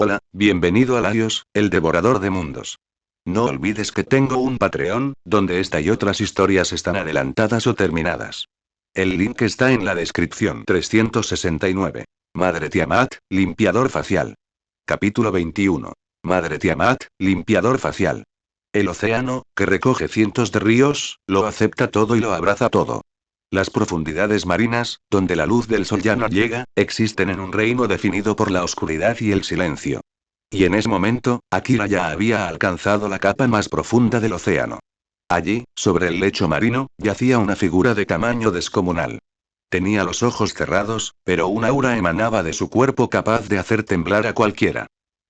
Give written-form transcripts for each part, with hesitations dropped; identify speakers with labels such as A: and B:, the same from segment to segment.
A: Hola, bienvenido a Laios, el devorador de mundos. No olvides que tengo un Patreon, donde esta y otras historias están adelantadas o terminadas. El link está en la descripción. 369. Madre Tiamat, limpiador facial. Capítulo 21. Madre Tiamat, limpiador facial. El océano, que recoge cientos de ríos, lo acepta todo y lo abraza todo. Las profundidades marinas, donde la luz del sol ya no llega, existen en un reino definido por la oscuridad y el silencio. Y en ese momento, Akira ya había alcanzado la capa más profunda del océano. Allí, sobre el lecho marino, yacía una figura de tamaño descomunal. Tenía los ojos cerrados, pero un aura emanaba de su cuerpo capaz de hacer temblar a cualquiera.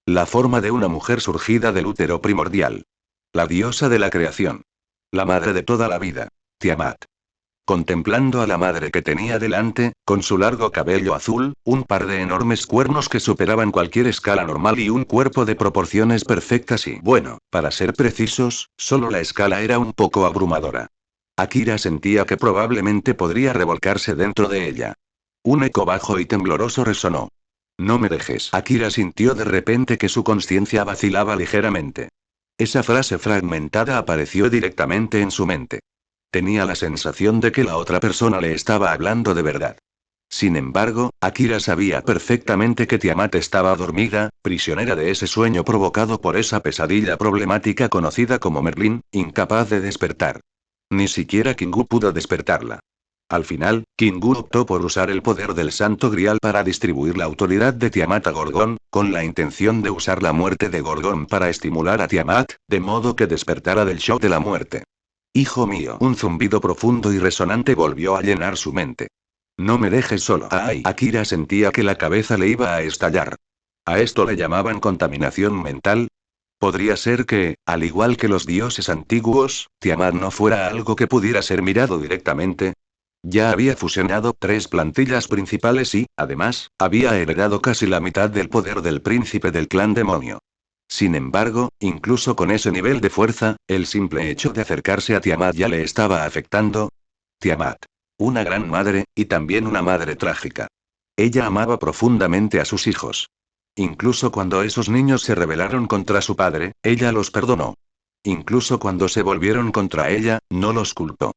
A: La forma de una mujer surgida del útero primordial. La diosa de la creación. La madre de toda la vida. Tiamat. Contemplando a la madre que tenía delante, con su largo cabello azul, un par de enormes cuernos que superaban cualquier escala normal y un cuerpo de proporciones perfectas y, bueno, para ser precisos, solo la escala era un poco abrumadora. Akira sentía que probablemente podría revolcarse dentro de ella. Un eco bajo y tembloroso resonó. No me dejes. Akira sintió de repente que su conciencia vacilaba ligeramente. Esa frase fragmentada apareció directamente en su mente. Tenía la sensación de que la otra persona le estaba hablando de verdad. Sin embargo, Akira sabía perfectamente que Tiamat estaba dormida, prisionera de ese sueño provocado por esa pesadilla problemática conocida como Merlín, incapaz de despertar. Ni siquiera Kingu pudo despertarla. Al final, Kingu optó por usar el poder del Santo Grial para distribuir la autoridad de Tiamat a Gorgon, con la intención de usar la muerte de Gorgon para estimular a Tiamat, de modo que despertara del shock de la muerte. Hijo mío. Un zumbido profundo y resonante volvió a llenar su mente. No me dejes solo. Ay. Akira sentía que la cabeza le iba a estallar. ¿A esto le llamaban contaminación mental? ¿Podría ser que, al igual que los dioses antiguos, Tiamat no fuera algo que pudiera ser mirado directamente? Ya había fusionado 3 plantillas principales y, además, había heredado casi la mitad del poder del príncipe del clan demonio. Sin embargo, incluso con ese nivel de fuerza, el simple hecho de acercarse a Tiamat ya le estaba afectando. Tiamat. Una gran madre, y también una madre trágica. Ella amaba profundamente a sus hijos. Incluso cuando esos niños se rebelaron contra su padre, ella los perdonó. Incluso cuando se volvieron contra ella, no los culpó.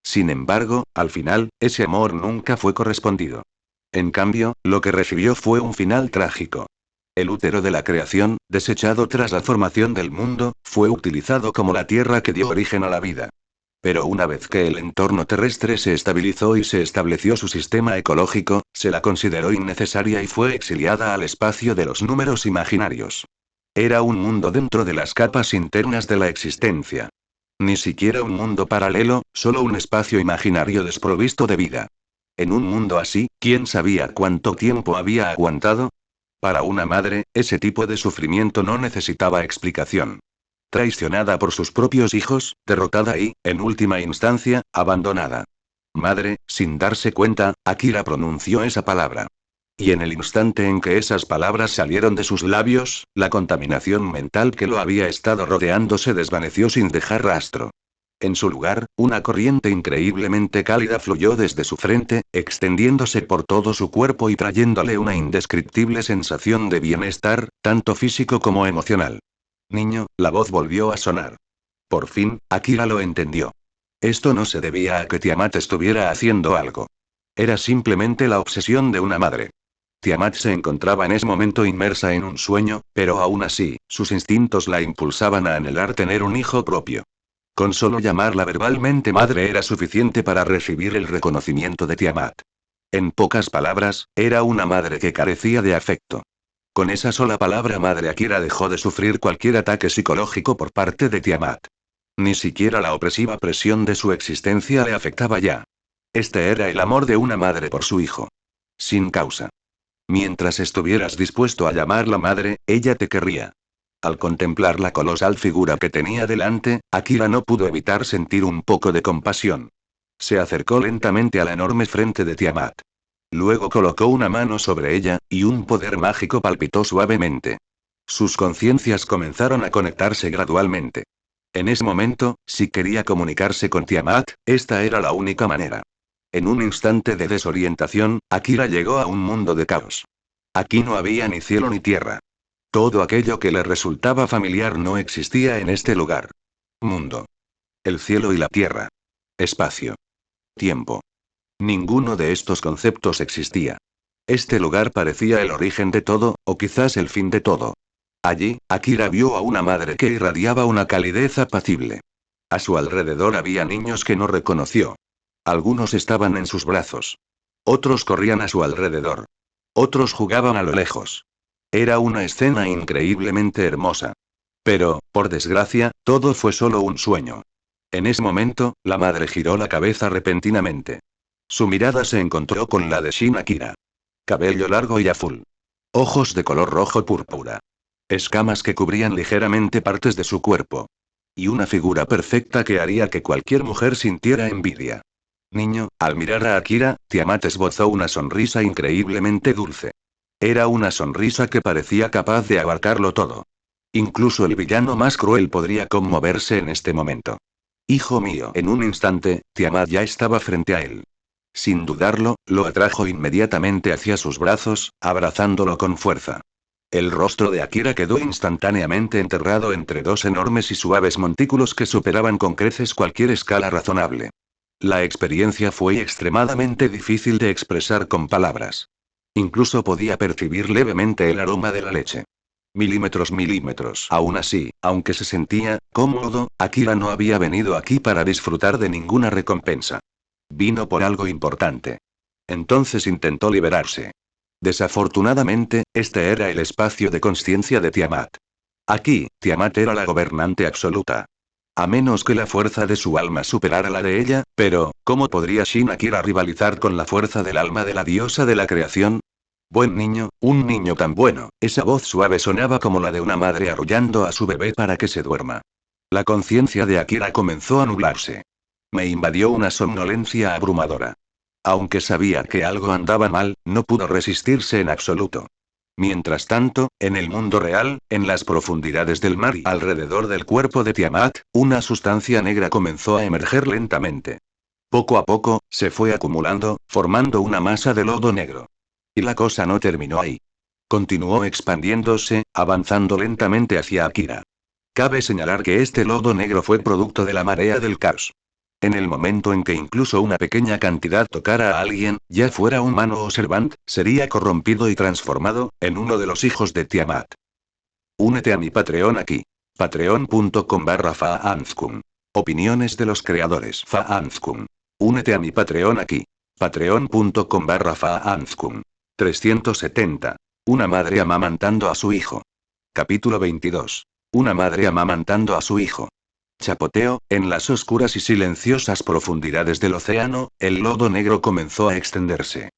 A: Sin embargo, al final, ese amor nunca fue correspondido. En cambio, lo que recibió fue un final trágico. El útero de la creación, desechado tras la formación del mundo, fue utilizado como la tierra que dio origen a la vida. Pero una vez que el entorno terrestre se estabilizó y se estableció su sistema ecológico, se la consideró innecesaria y fue exiliada al espacio de los números imaginarios. Era un mundo dentro de las capas internas de la existencia. Ni siquiera un mundo paralelo, solo un espacio imaginario desprovisto de vida. En un mundo así, ¿quién sabía cuánto tiempo había aguantado? Para una madre, ese tipo de sufrimiento no necesitaba explicación. Traicionada por sus propios hijos, derrotada y, en última instancia, abandonada. Madre, sin darse cuenta, Akira pronunció esa palabra. Y en el instante en que esas palabras salieron de sus labios, la contaminación mental que lo había estado rodeando se desvaneció sin dejar rastro. En su lugar, una corriente increíblemente cálida fluyó desde su frente, extendiéndose por todo su cuerpo y trayéndole una indescriptible sensación de bienestar, tanto físico como emocional. Niño, la voz volvió a sonar. Por fin, Akira lo entendió. Esto no se debía a que Tiamat estuviera haciendo algo. Era simplemente la obsesión de una madre. Tiamat se encontraba en ese momento inmersa en un sueño, pero aún así, sus instintos la impulsaban a anhelar tener un hijo propio. Con solo llamarla verbalmente madre era suficiente para recibir el reconocimiento de Tiamat. En pocas palabras, era una madre que carecía de afecto. Con esa sola palabra madre Akira dejó de sufrir cualquier ataque psicológico por parte de Tiamat. Ni siquiera la opresiva presión de su existencia le afectaba ya. Este era el amor de una madre por su hijo. Sin causa. Mientras estuvieras dispuesto a llamarla madre, ella te querría. Al contemplar la colosal figura que tenía delante, Akira no pudo evitar sentir un poco de compasión. Se acercó lentamente a la enorme frente de Tiamat. Luego colocó una mano sobre ella, y un poder mágico palpitó suavemente. Sus conciencias comenzaron a conectarse gradualmente. En ese momento, si quería comunicarse con Tiamat, esta era la única manera. En un instante de desorientación, Akira llegó a un mundo de caos. Aquí no había ni cielo ni tierra. Todo aquello que le resultaba familiar no existía en este lugar. Mundo. El cielo y la tierra. Espacio. Tiempo. Ninguno de estos conceptos existía. Este lugar parecía el origen de todo, o quizás el fin de todo. Allí, Akira vio a una madre que irradiaba una calidez apacible. A su alrededor había niños que no reconoció. Algunos estaban en sus brazos. Otros corrían a su alrededor. Otros jugaban a lo lejos. Era una escena increíblemente hermosa. Pero, por desgracia, todo fue solo un sueño. En ese momento, la madre giró la cabeza repentinamente. Su mirada se encontró con la de Shin Akira. Cabello largo y azul. Ojos de color rojo púrpura. Escamas que cubrían ligeramente partes de su cuerpo. Y una figura perfecta que haría que cualquier mujer sintiera envidia. Niño, al mirar a Akira, Tiamat esbozó una sonrisa increíblemente dulce. Era una sonrisa que parecía capaz de abarcarlo todo. Incluso el villano más cruel podría conmoverse en este momento. Hijo mío, en un instante, Tiamat ya estaba frente a él. Sin dudarlo, lo atrajo inmediatamente hacia sus brazos, abrazándolo con fuerza. El rostro de Akira quedó instantáneamente enterrado entre dos enormes y suaves montículos que superaban con creces cualquier escala razonable. La experiencia fue extremadamente difícil de expresar con palabras. Incluso podía percibir levemente el aroma de la leche. Milímetros. Aún así, aunque se sentía cómodo, Akira no había venido aquí para disfrutar de ninguna recompensa. Vino por algo importante. Entonces intentó liberarse. Desafortunadamente, este era el espacio de conciencia de Tiamat. Aquí, Tiamat era la gobernante absoluta. A menos que la fuerza de su alma superara la de ella, pero, ¿cómo podría Shin Akira rivalizar con la fuerza del alma de la diosa de la creación? Buen niño, un niño tan bueno. Esa voz suave sonaba como la de una madre arrullando a su bebé para que se duerma. La conciencia de Akira comenzó a nublarse. Me invadió una somnolencia abrumadora. Aunque sabía que algo andaba mal, no pudo resistirse en absoluto. Mientras tanto, en el mundo real, en las profundidades del mar y alrededor del cuerpo de Tiamat, una sustancia negra comenzó a emerger lentamente. Poco a poco, se fue acumulando, formando una masa de lodo negro. Y la cosa no terminó ahí. Continuó expandiéndose, avanzando lentamente hacia Akira. Cabe señalar que este lodo negro fue producto de la marea del caos. En el momento en que incluso una pequeña cantidad tocara a alguien, ya fuera humano o servant, sería corrompido y transformado en uno de los hijos de Tiamat. Únete a mi Patreon aquí. Patreon.com/Faanzkun. Opiniones de los creadores Faanzkun. Únete a mi Patreon aquí. Patreon.com/Faanzkun. 370. Una madre amamantando a su hijo. Capítulo 22. Una madre amamantando a su hijo. Chapoteo, en las oscuras y silenciosas profundidades del océano, el lodo negro comenzó a extenderse.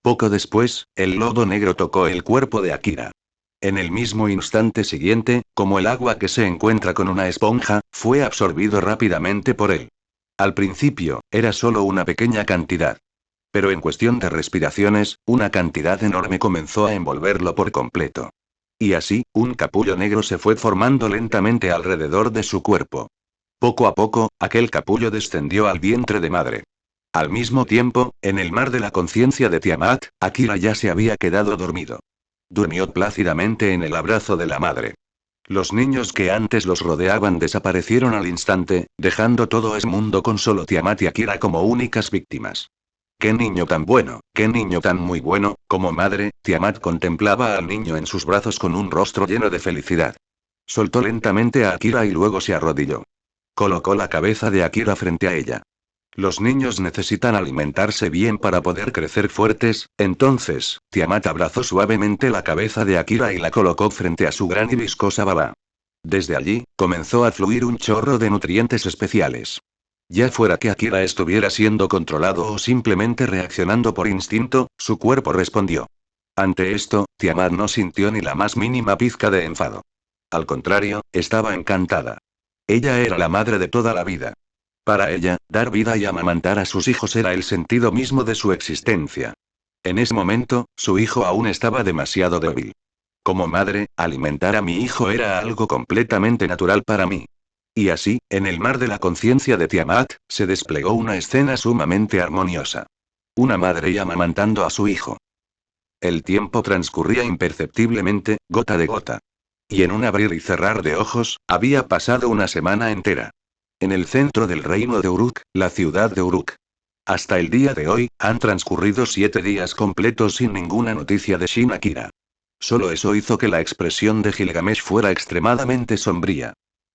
A: Poco después, el lodo negro tocó el cuerpo de Akira. En el mismo instante siguiente, como el agua que se encuentra con una esponja, fue absorbido rápidamente por él. Al principio, era solo una pequeña cantidad. Pero en cuestión de respiraciones, una cantidad enorme comenzó a envolverlo por completo. Y así, un capullo negro se fue formando lentamente alrededor de su cuerpo. Poco a poco, aquel capullo descendió al vientre de madre. Al mismo tiempo, en el mar de la conciencia de Tiamat, Akira ya se había quedado dormido. Durmió plácidamente en el abrazo de la madre. Los niños que antes los rodeaban desaparecieron al instante, dejando todo ese mundo con solo Tiamat y Akira como únicas víctimas. ¡Qué niño tan bueno, qué niño tan muy bueno! Como madre, Tiamat contemplaba al niño en sus brazos con un rostro lleno de felicidad. Soltó lentamente a Akira y luego se arrodilló. Colocó la cabeza de Akira frente a ella. Los niños necesitan alimentarse bien para poder crecer fuertes, entonces, Tiamat abrazó suavemente la cabeza de Akira y la colocó frente a su gran y viscosa baba. Desde allí, comenzó a fluir un chorro de nutrientes especiales. Ya fuera que Akira estuviera siendo controlado o simplemente reaccionando por instinto, su cuerpo respondió. Ante esto, Tiamat no sintió ni la más mínima pizca de enfado. Al contrario, estaba encantada. Ella era la madre de toda la vida. Para ella, dar vida y amamantar a sus hijos era el sentido mismo de su existencia. En ese momento, su hijo aún estaba demasiado débil. Como madre, alimentar a mi hijo era algo completamente natural para mí. Y así, en el mar de la conciencia de Tiamat, se desplegó una escena sumamente armoniosa. Una madre amamantando a su hijo. El tiempo transcurría imperceptiblemente, gota de gota. y en un abrir y cerrar de ojos, había pasado una semana entera. En el centro del reino de Uruk, la ciudad de Uruk. Hasta el día de hoy, han transcurrido 7 días completos sin ninguna noticia de Shin Akira. Solo eso hizo que la expresión de Gilgamesh fuera extremadamente sombría.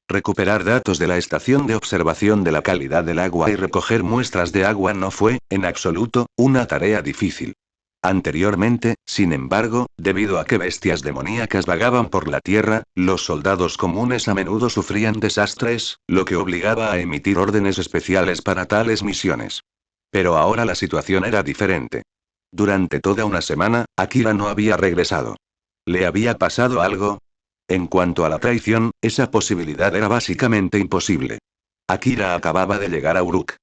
A: Recuperar datos de la estación de observación de la calidad del agua y recoger muestras de agua no fue, en absoluto, una tarea difícil. Anteriormente, sin embargo, debido a que bestias demoníacas vagaban por la tierra, los soldados comunes a menudo sufrían desastres, lo que obligaba a emitir órdenes especiales para tales misiones. Pero ahora la situación era diferente. Durante toda una semana, Akira no había regresado. ¿Le había pasado algo? En cuanto a la traición, esa posibilidad era básicamente imposible. Akira acababa de llegar a Uruk.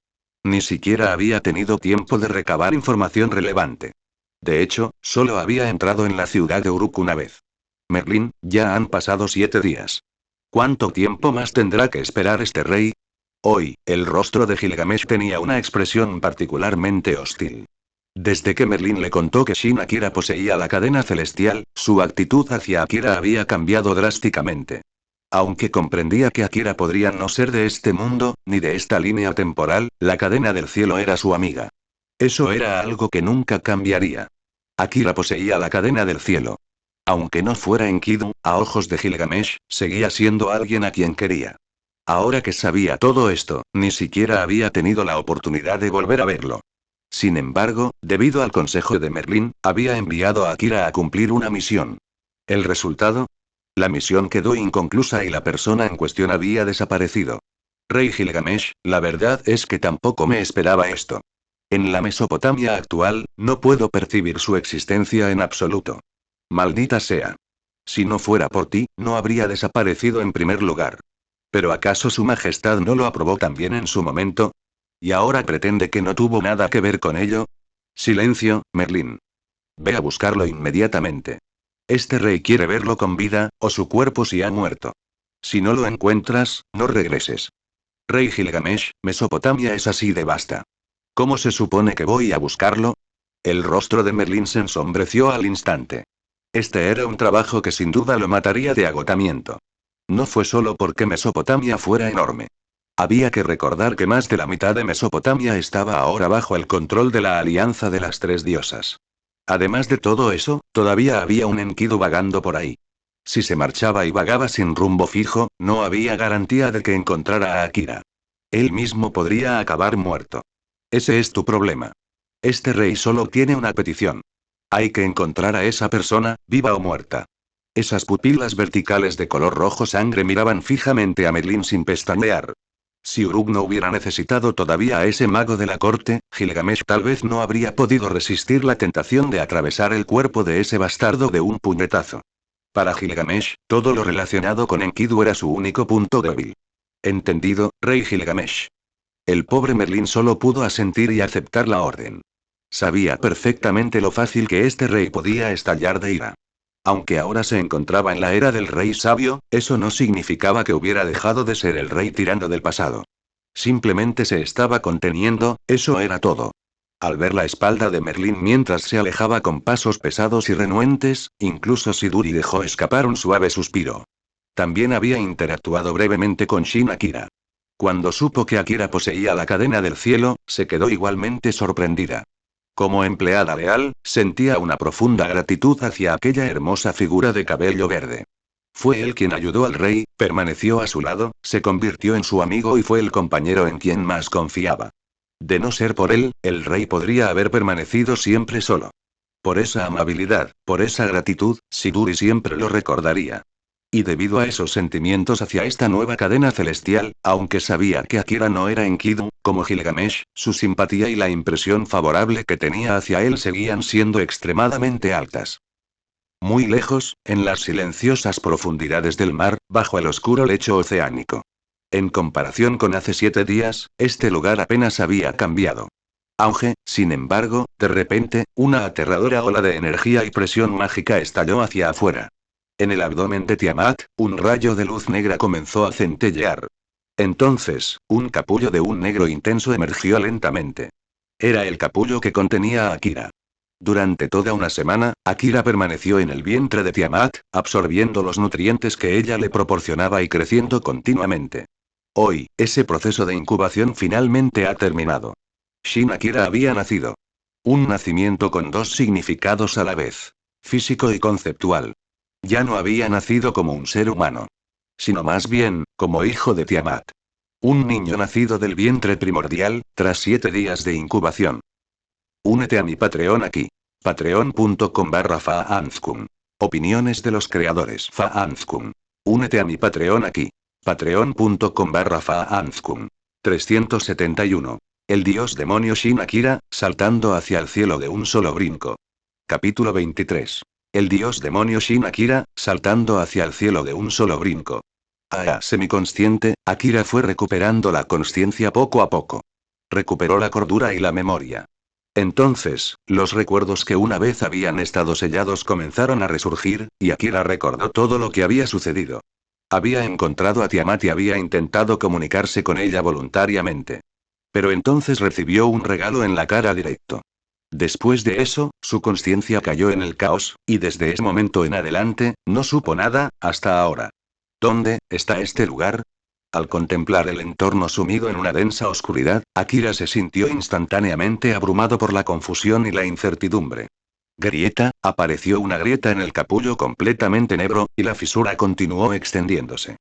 A: Ni siquiera había tenido tiempo de recabar información relevante. De hecho, solo había entrado en la ciudad de Uruk una vez. Merlín, ya han pasado 7 días. ¿Cuánto tiempo más tendrá que esperar este rey? Hoy, el rostro de Gilgamesh tenía una expresión particularmente hostil. Desde que Merlín le contó que Shin Akira poseía la cadena celestial, su actitud hacia Akira había cambiado drásticamente. Aunque comprendía que Akira podría no ser de este mundo, ni de esta línea temporal, la cadena del cielo era su amiga. Eso era algo que nunca cambiaría. Akira poseía la cadena del cielo. Aunque no fuera Enkidu, a ojos de Gilgamesh, seguía siendo alguien a quien quería. Ahora que sabía todo esto, ni siquiera había tenido la oportunidad de volver a verlo. Sin embargo, debido al consejo de Merlín, había enviado a Akira a cumplir una misión. ¿El resultado? La misión quedó inconclusa y la persona en cuestión había desaparecido. Rey Gilgamesh, la verdad es que tampoco me esperaba esto. En la Mesopotamia actual, no puedo percibir su existencia en absoluto. Maldita sea. Si no fuera por ti, no habría desaparecido en primer lugar. ¿Pero acaso su majestad no lo aprobó también en su momento? ¿Y ahora pretende que no tuvo nada que ver con ello? Silencio, Merlín. Ve a buscarlo inmediatamente. Este rey quiere verlo con vida, o su cuerpo si ha muerto. Si no lo encuentras, no regreses. Rey Gilgamesh, Mesopotamia es así de vasta. ¿Cómo se supone que voy a buscarlo? El rostro de Merlín se ensombreció al instante. Este era un trabajo que sin duda lo mataría de agotamiento. No fue solo porque Mesopotamia fuera enorme. Había que recordar que más de la mitad de Mesopotamia estaba ahora bajo el control de la alianza de las 3 diosas. Además de todo eso, todavía había un Enkidu vagando por ahí. Si se marchaba y vagaba sin rumbo fijo, no había garantía de que encontrara a Akira. Él mismo podría acabar muerto. Ese es tu problema. Este rey solo tiene una petición. Hay que encontrar a esa persona, viva o muerta. Esas pupilas verticales de color rojo sangre miraban fijamente a Merlín sin pestañear. Si Uruk no hubiera necesitado todavía a ese mago de la corte, Gilgamesh tal vez no habría podido resistir la tentación de atravesar el cuerpo de ese bastardo de un puñetazo. Para Gilgamesh, todo lo relacionado con Enkidu era su único punto débil. Entendido, rey Gilgamesh. El pobre Merlín solo pudo asentir y aceptar la orden. Sabía perfectamente lo fácil que este rey podía estallar de ira. Aunque ahora se encontraba en la era del rey sabio, eso no significaba que hubiera dejado de ser el rey tirano del pasado. Simplemente se estaba conteniendo, eso era todo. Al ver la espalda de Merlín mientras se alejaba con pasos pesados y renuentes, incluso Siduri dejó escapar un suave suspiro. También había interactuado brevemente con Shin Akira. Cuando supo que Akira poseía la cadena del cielo, se quedó igualmente sorprendida. Como empleada leal, sentía una profunda gratitud hacia aquella hermosa figura de cabello verde. Fue él quien ayudó al rey, permaneció a su lado, se convirtió en su amigo y fue el compañero en quien más confiaba. De no ser por él, el rey podría haber permanecido siempre solo. Por esa amabilidad, por esa gratitud, Siduri siempre lo recordaría. Y debido a esos sentimientos hacia esta nueva cadena celestial, aunque sabía que Akira no era Enkidu, como Gilgamesh, su simpatía y la impresión favorable que tenía hacia él seguían siendo extremadamente altas. Muy lejos, en las silenciosas profundidades del mar, bajo el oscuro lecho oceánico. En comparación con hace 7 días, este lugar apenas había cambiado. Aunque, sin embargo, de repente, una aterradora ola de energía y presión mágica estalló hacia afuera. En el abdomen de Tiamat, un rayo de luz negra comenzó a centellear. Entonces, un capullo de un negro intenso emergió lentamente. Era el capullo que contenía a Akira. Durante toda una semana, Akira permaneció en el vientre de Tiamat, absorbiendo los nutrientes que ella le proporcionaba y creciendo continuamente. Hoy, ese proceso de incubación finalmente ha terminado. Shin Akira había nacido. Un nacimiento con dos significados a la vez: físico y conceptual. Ya no había nacido como un ser humano, sino más bien, como hijo de Tiamat. Un niño nacido del vientre primordial, tras 7 días de incubación. Únete a mi Patreon aquí. Patreon.com/Faanzkun. Opiniones de los creadores Faanzkun. Únete a mi Patreon aquí. Patreon.com/Faanzkun. 371. El dios demonio Shin Akira, saltando hacia el cielo de un solo brinco. Capítulo 23. El dios demonio Shin Akira, saltando hacia el cielo de un solo brinco. Semiconsciente, Akira fue recuperando la consciencia poco a poco. Recuperó la cordura y la memoria. Entonces, los recuerdos que una vez habían estado sellados comenzaron a resurgir, y Akira recordó todo lo que había sucedido. Había encontrado a Tiamat y había intentado comunicarse con ella voluntariamente. Pero entonces recibió un regalo en la cara directo. Después de eso, su conciencia cayó en el caos, y desde ese momento en adelante, no supo nada, hasta ahora. ¿Dónde está este lugar? Al contemplar el entorno sumido en una densa oscuridad, Akira se sintió instantáneamente abrumado por la confusión y la incertidumbre. Grieta, apareció una grieta en el capullo completamente negro, y la fisura continuó extendiéndose.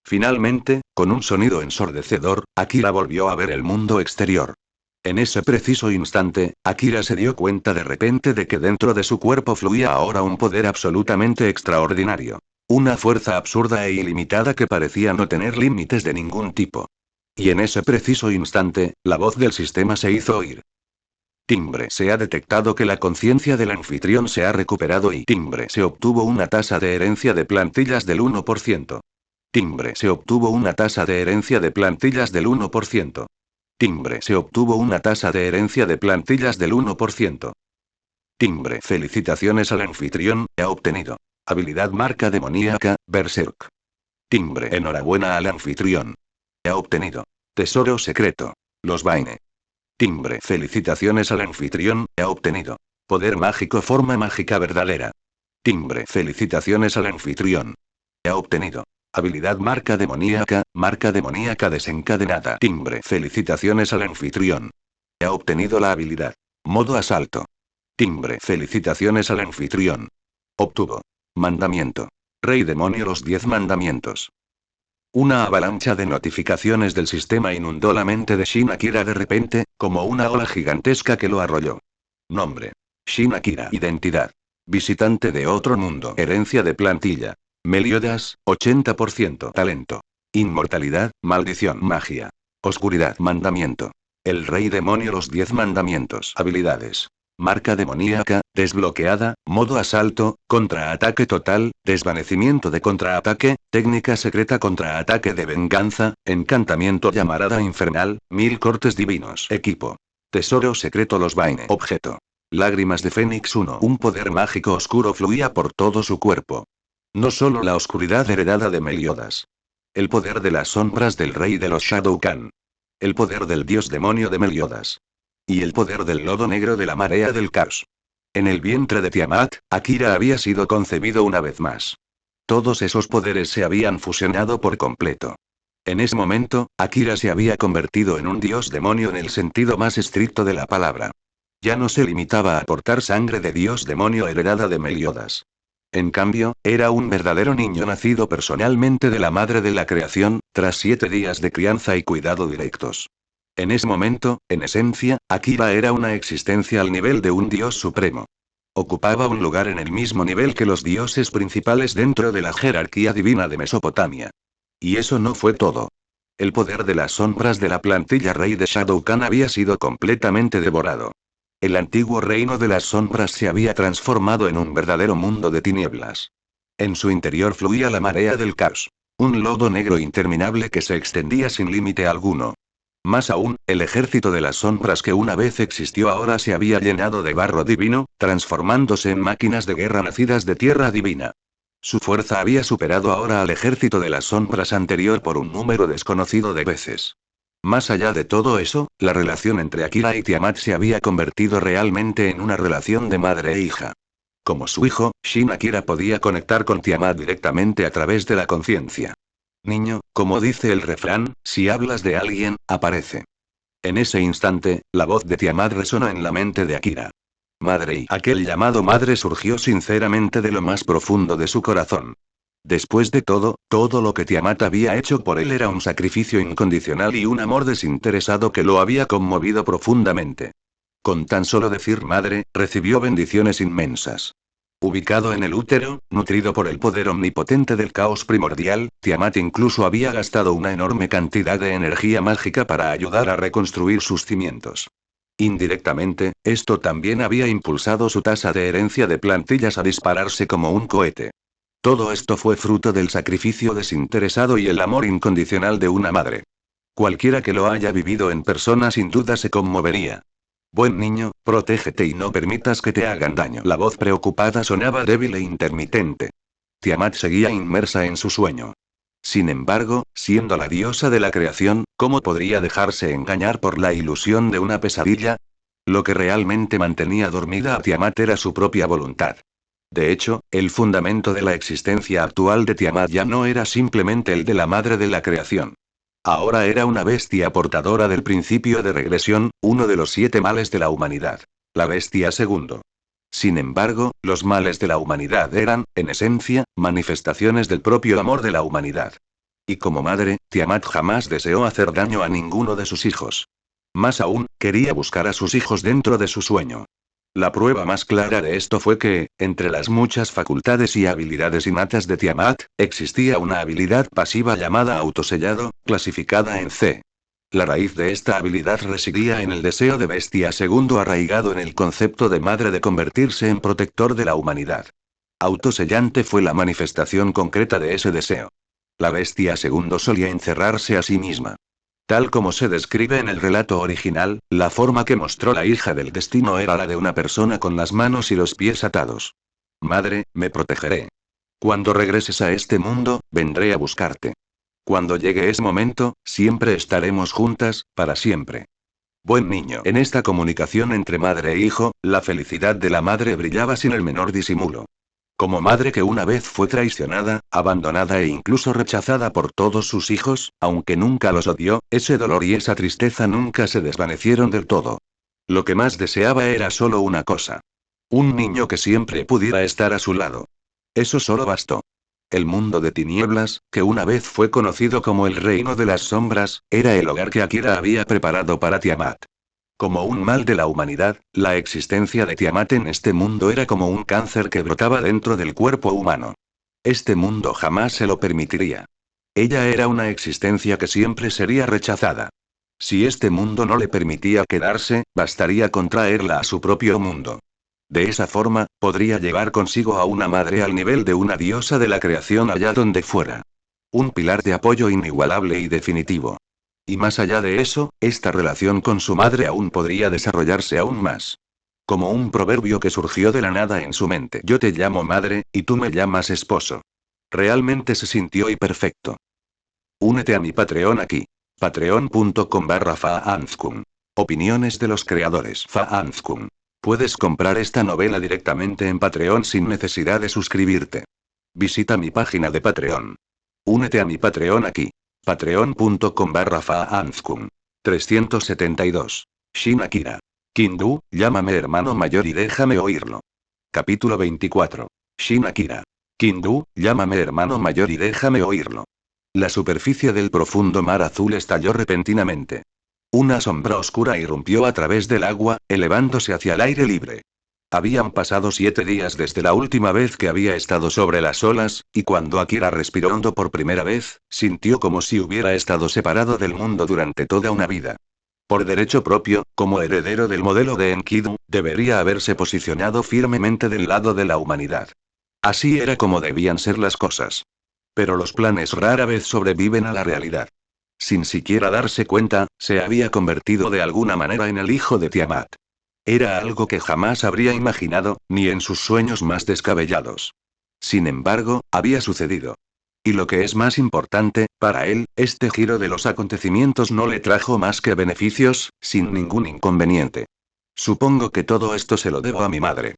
A: Finalmente, con un sonido ensordecedor, Akira volvió a ver el mundo exterior. En ese preciso instante, Akira se dio cuenta de repente de que dentro de su cuerpo fluía ahora un poder absolutamente extraordinario. Una fuerza absurda e ilimitada que parecía no tener límites de ningún tipo. Y en ese preciso instante, la voz del sistema se hizo oír. Timbre. Se ha detectado que la conciencia del anfitrión se ha recuperado y timbre. Se obtuvo una tasa de herencia de plantillas del 1%. Timbre. Se obtuvo una tasa de herencia de plantillas del 1%. Timbre. Se obtuvo una tasa de herencia de plantillas del 1%. Timbre. Felicitaciones al anfitrión, ha obtenido habilidad marca demoníaca, Berserk. Timbre. Enhorabuena al anfitrión. Ha obtenido tesoro secreto, los Vaine. Timbre. Felicitaciones al anfitrión, ha obtenido poder mágico forma mágica verdadera. Timbre. Felicitaciones al anfitrión. Ha obtenido habilidad marca demoníaca desencadenada. Timbre. Felicitaciones al anfitrión. Ha obtenido la habilidad modo asalto. Timbre. Felicitaciones al anfitrión. Obtuvo mandamiento Rey demonio los 10 mandamientos. Una avalancha de notificaciones del sistema inundó la mente de Shin Akira de repente, como una ola gigantesca que lo arrolló. Nombre: Shin Akira. Identidad: visitante de otro mundo. Herencia de plantilla: Meliodas, 80%. Talento: inmortalidad, maldición, magia, oscuridad, mandamiento. El rey demonio los 10 mandamientos. Habilidades: marca demoníaca, desbloqueada, modo asalto, contraataque total, desvanecimiento de contraataque, técnica secreta contraataque de venganza, encantamiento llamarada infernal, 1000 cortes divinos. Equipo: tesoro secreto los Vaine. Objeto: lágrimas de Fénix 1. Un poder mágico oscuro fluía por todo su cuerpo. No solo la oscuridad heredada de Meliodas. El poder de las sombras del rey de los Shadowkan. El poder del dios demonio de Meliodas. Y el poder del lodo negro de la marea del caos. En el vientre de Tiamat, Akira había sido concebido una vez más. Todos esos poderes se habían fusionado por completo. En ese momento, Akira se había convertido en un dios demonio en el sentido más estricto de la palabra. Ya no se limitaba a aportar sangre de dios demonio heredada de Meliodas. En cambio, era un verdadero niño nacido personalmente de la madre de la creación, tras 7 días de crianza y cuidado directos. En ese momento, en esencia, Akira era una existencia al nivel de un dios supremo. Ocupaba un lugar en el mismo nivel que los dioses principales dentro de la jerarquía divina de Mesopotamia. Y eso no fue todo. El poder de las sombras de la plantilla rey de Shadowkan había sido completamente devorado. El antiguo reino de las sombras se había transformado en un verdadero mundo de tinieblas. En su interior fluía la marea del caos. Un lodo negro interminable que se extendía sin límite alguno. Más aún, el ejército de las sombras que una vez existió ahora se había llenado de barro divino, transformándose en máquinas de guerra nacidas de tierra divina. Su fuerza había superado ahora al ejército de las sombras anterior por un número desconocido de veces. Más allá de todo eso, la relación entre Akira y Tiamat se había convertido realmente en una relación de madre e hija. Como su hijo, Shin Akira podía conectar con Tiamat directamente a través de la conciencia. Niño, como dice el refrán, si hablas de alguien, aparece. En ese instante, la voz de Tiamat resonó en la mente de Akira. Madre, y aquel llamado madre surgió sinceramente de lo más profundo de su corazón. Después de todo, todo lo que Tiamat había hecho por él era un sacrificio incondicional y un amor desinteresado que lo había conmovido profundamente. Con tan solo decir madre, recibió bendiciones inmensas. Ubicado en el útero, nutrido por el poder omnipotente del caos primordial, Tiamat incluso había gastado una enorme cantidad de energía mágica para ayudar a reconstruir sus cimientos. Indirectamente, esto también había impulsado su tasa de herencia de plantillas a dispararse como un cohete. Todo esto fue fruto del sacrificio desinteresado y el amor incondicional de una madre. Cualquiera que lo haya vivido en persona sin duda se conmovería. Buen niño, protégete y no permitas que te hagan daño. La voz preocupada sonaba débil e intermitente. Tiamat seguía inmersa en su sueño. Sin embargo, siendo la diosa de la creación, ¿cómo podría dejarse engañar por la ilusión de una pesadilla? Lo que realmente mantenía dormida a Tiamat era su propia voluntad. De hecho, el fundamento de la existencia actual de Tiamat ya no era simplemente el de la madre de la creación. Ahora era una bestia portadora del principio de regresión, uno de los 7 males de la humanidad. La bestia segundo. Sin embargo, los males de la humanidad eran, en esencia, manifestaciones del propio amor de la humanidad. Y como madre, Tiamat jamás deseó hacer daño a ninguno de sus hijos. Más aún, quería buscar a sus hijos dentro de su sueño. La prueba más clara de esto fue que, entre las muchas facultades y habilidades innatas de Tiamat, existía una habilidad pasiva llamada autosellado, clasificada en C. La raíz de esta habilidad residía en el deseo de bestia segundo arraigado en el concepto de madre de convertirse en protector de la humanidad. Autosellante fue la manifestación concreta de ese deseo. La bestia segundo solía encerrarse a sí misma. Tal como se describe en el relato original, la forma que mostró la hija del destino era la de una persona con las manos y los pies atados. Madre, me protegeré. Cuando regreses a este mundo, vendré a buscarte. Cuando llegue ese momento, siempre estaremos juntas, para siempre. Buen niño. En esta comunicación entre madre e hijo, la felicidad de la madre brillaba sin el menor disimulo. Como madre que una vez fue traicionada, abandonada e incluso rechazada por todos sus hijos, aunque nunca los odió, ese dolor y esa tristeza nunca se desvanecieron del todo. Lo que más deseaba era solo una cosa. Un niño que siempre pudiera estar a su lado. Eso solo bastó. El mundo de tinieblas, que una vez fue conocido como el reino de las sombras, era el hogar que Akira había preparado para Tiamat. Como un mal de la humanidad, la existencia de Tiamat en este mundo era como un cáncer que brotaba dentro del cuerpo humano. Este mundo jamás se lo permitiría. Ella era una existencia que siempre sería rechazada. Si este mundo no le permitía quedarse, bastaría con traerla a su propio mundo. De esa forma, podría llevar consigo a una madre al nivel de una diosa de la creación allá donde fuera. Un pilar de apoyo inigualable y definitivo. Y más allá de eso, esta relación con su madre aún podría desarrollarse aún más. Como un proverbio que surgió de la nada en su mente. Yo te llamo madre, y tú me llamas esposo. Realmente se sintió y perfecto. Únete a mi Patreon aquí. Patreon.com/Faanzkun. Opiniones de los creadores. Faanzkun. Puedes comprar esta novela directamente en Patreon sin necesidad de suscribirte. Visita mi página de Patreon. Únete a mi Patreon aquí. Patreon.com/Faanzkun. 372. Shin Akira. Kindu, llámame hermano mayor y déjame oírlo. Capítulo 24. Shin Akira. Kindu, llámame hermano mayor y déjame oírlo. La superficie del profundo mar azul estalló repentinamente. Una sombra oscura irrumpió a través del agua, elevándose hacia el aire libre. Habían pasado 7 días desde la última vez que había estado sobre las olas, y cuando Akira respiró hondo por primera vez, sintió como si hubiera estado separado del mundo durante toda una vida. Por derecho propio, como heredero del modelo de Enkidu, debería haberse posicionado firmemente del lado de la humanidad. Así era como debían ser las cosas. Pero los planes rara vez sobreviven a la realidad. Sin siquiera darse cuenta, se había convertido de alguna manera en el hijo de Tiamat. Era algo que jamás habría imaginado, ni en sus sueños más descabellados. Sin embargo, había sucedido. Y lo que es más importante, para él, este giro de los acontecimientos no le trajo más que beneficios, sin ningún inconveniente. Supongo que todo esto se lo debo a mi madre.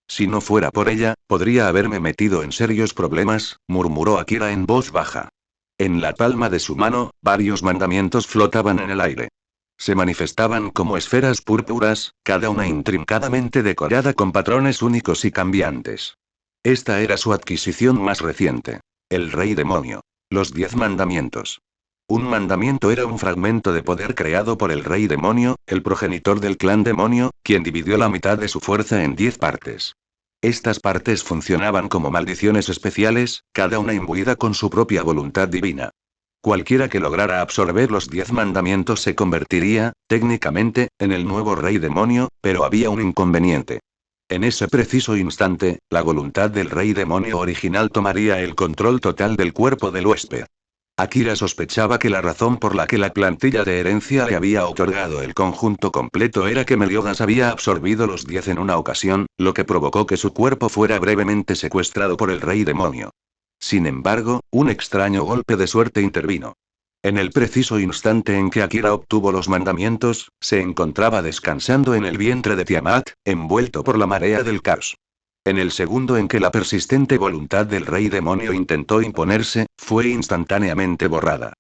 A: Si no fuera por ella, podría haberme metido en serios problemas, murmuró Akira en voz baja. En la palma de su mano, varios mandamientos flotaban en el aire. Se manifestaban como esferas púrpuras, cada una intrincadamente decorada con patrones únicos y cambiantes. Esta era su adquisición más reciente. El Rey Demonio. Los 10 mandamientos. Un mandamiento era un fragmento de poder creado por el Rey Demonio, el progenitor del clan demonio, quien dividió la mitad de su fuerza en 10 partes. Estas partes funcionaban como maldiciones especiales, cada una imbuida con su propia voluntad divina. Cualquiera que lograra absorber los 10 mandamientos se convertiría, técnicamente, en el nuevo Rey Demonio, pero había un inconveniente. En ese preciso instante, la voluntad del Rey Demonio original tomaría el control total del cuerpo del huésped. Akira sospechaba que la razón por la que la plantilla de herencia le había otorgado el conjunto completo era que Meliodas había absorbido los 10 en una ocasión, lo que provocó que su cuerpo fuera brevemente secuestrado por el Rey Demonio. Sin embargo, un extraño golpe de suerte intervino. En el preciso instante en que Akira obtuvo los mandamientos, se encontraba descansando en el vientre de Tiamat, envuelto por la marea del caos. En el segundo en que la persistente voluntad del Rey Demonio intentó imponerse, fue instantáneamente borrada.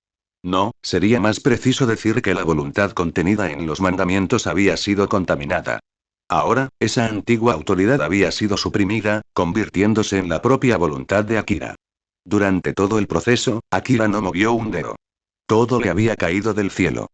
A: No, sería más preciso decir que la voluntad contenida en los mandamientos había sido contaminada. Ahora, esa antigua autoridad había sido suprimida, convirtiéndose en la propia voluntad de Akira. Durante todo el proceso, Akira no movió un dedo. Todo le había caído del cielo.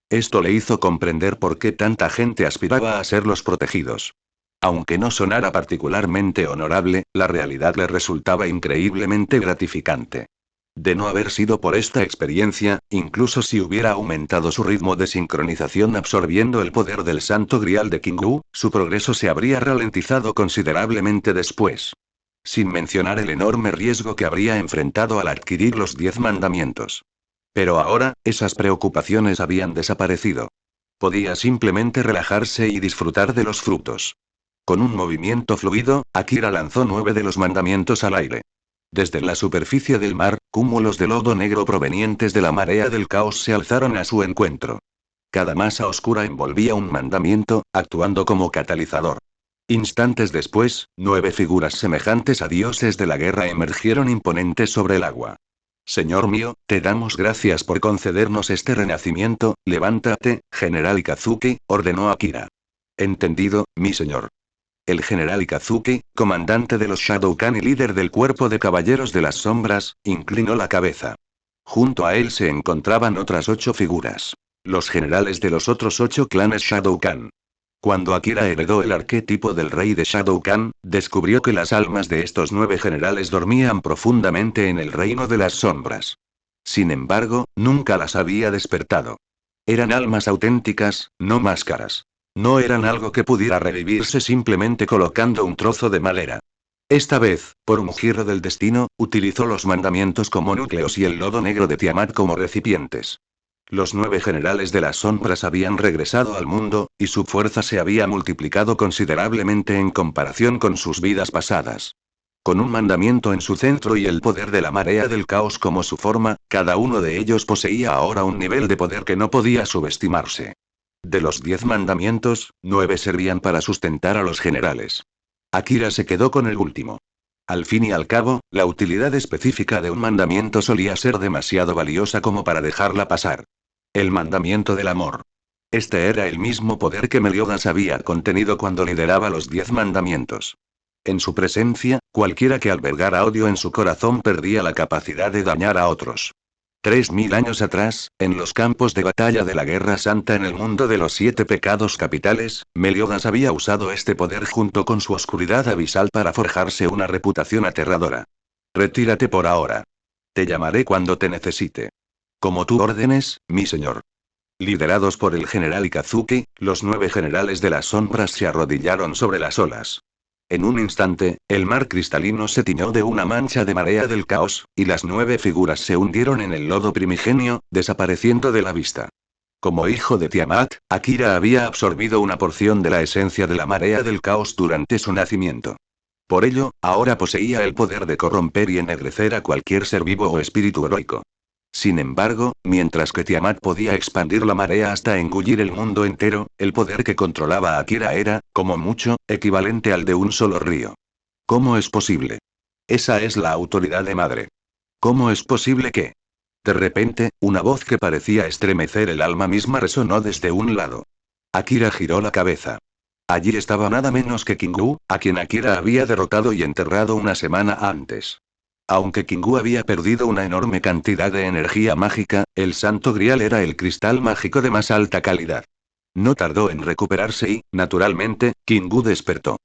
A: Esto le hizo comprender por qué tanta gente aspiraba a ser los protegidos. Aunque no sonara particularmente honorable, la realidad le resultaba increíblemente gratificante. De no haber sido por esta experiencia, incluso si hubiera aumentado su ritmo de sincronización absorbiendo el poder del Santo Grial de Kingu, su progreso se habría ralentizado considerablemente después. Sin mencionar el enorme riesgo que habría enfrentado al adquirir los 10 mandamientos. Pero ahora, esas preocupaciones habían desaparecido. Podía simplemente relajarse y disfrutar de los frutos. Con un movimiento fluido, Akira lanzó 9 de los mandamientos al aire. Desde la superficie del mar, cúmulos de lodo negro provenientes de la marea del caos se alzaron a su encuentro. Cada masa oscura envolvía un mandamiento, actuando como catalizador. Instantes después, 9 figuras semejantes a dioses de la guerra emergieron imponentes sobre el agua. Señor mío, te damos gracias por concedernos este renacimiento, levántate, General Ikazuki, ordenó Akira. Entendido, mi señor. El general Ikazuki, comandante de los Shadowkan y líder del cuerpo de caballeros de las sombras, inclinó la cabeza. Junto a él se encontraban otras 8 figuras. Los generales de los otros 8 clanes Shadowkan. Cuando Akira heredó el arquetipo del rey de Shadowkan, descubrió que las almas de estos 9 generales dormían profundamente en el reino de las sombras. Sin embargo, nunca las había despertado. Eran almas auténticas, no máscaras. No eran algo que pudiera revivirse simplemente colocando un trozo de madera. Esta vez, por un giro del destino, utilizó los mandamientos como núcleos y el lodo negro de Tiamat como recipientes. Los 9 generales de las sombras habían regresado al mundo, y su fuerza se había multiplicado considerablemente en comparación con sus vidas pasadas. Con un mandamiento en su centro y el poder de la marea del caos como su forma, cada uno de ellos poseía ahora un nivel de poder que no podía subestimarse. De los 10 mandamientos, 9 servían para sustentar a los generales. Akira se quedó con el último. Al fin y al cabo, la utilidad específica de un mandamiento solía ser demasiado valiosa como para dejarla pasar. El mandamiento del amor. Este era el mismo poder que Meliodas había contenido cuando lideraba los 10 mandamientos. En su presencia, cualquiera que albergara odio en su corazón perdía la capacidad de dañar a otros. 3000 años atrás, en los campos de batalla de la Guerra Santa en el mundo de los 7 pecados capitales, Meliodas había usado este poder junto con su oscuridad abisal para forjarse una reputación aterradora. Retírate por ahora. Te llamaré cuando te necesite. Como tú órdenes, mi señor. Liderados por el general Ikazuki, los 9 generales de las sombras se arrodillaron sobre las olas. En un instante, el mar cristalino se tiñó de una mancha de marea del caos, y las 9 figuras se hundieron en el lodo primigenio, desapareciendo de la vista. Como hijo de Tiamat, Akira había absorbido una porción de la esencia de la marea del caos durante su nacimiento. Por ello, ahora poseía el poder de corromper y ennegrecer a cualquier ser vivo o espíritu heroico. Sin embargo, mientras que Tiamat podía expandir la marea hasta engullir el mundo entero, el poder que controlaba a Akira era, como mucho, equivalente al de un solo río. ¿Cómo es posible? Esa es la autoridad de madre. ¿Cómo es posible que? De repente, una voz que parecía estremecer el alma misma resonó desde un lado. Akira giró la cabeza. Allí estaba nada menos que Kingu, a quien Akira había derrotado y enterrado una semana antes. Aunque Kingu había perdido una enorme cantidad de energía mágica, el Santo Grial era el cristal mágico de más alta calidad. No tardó en recuperarse y, naturalmente, Kingu despertó.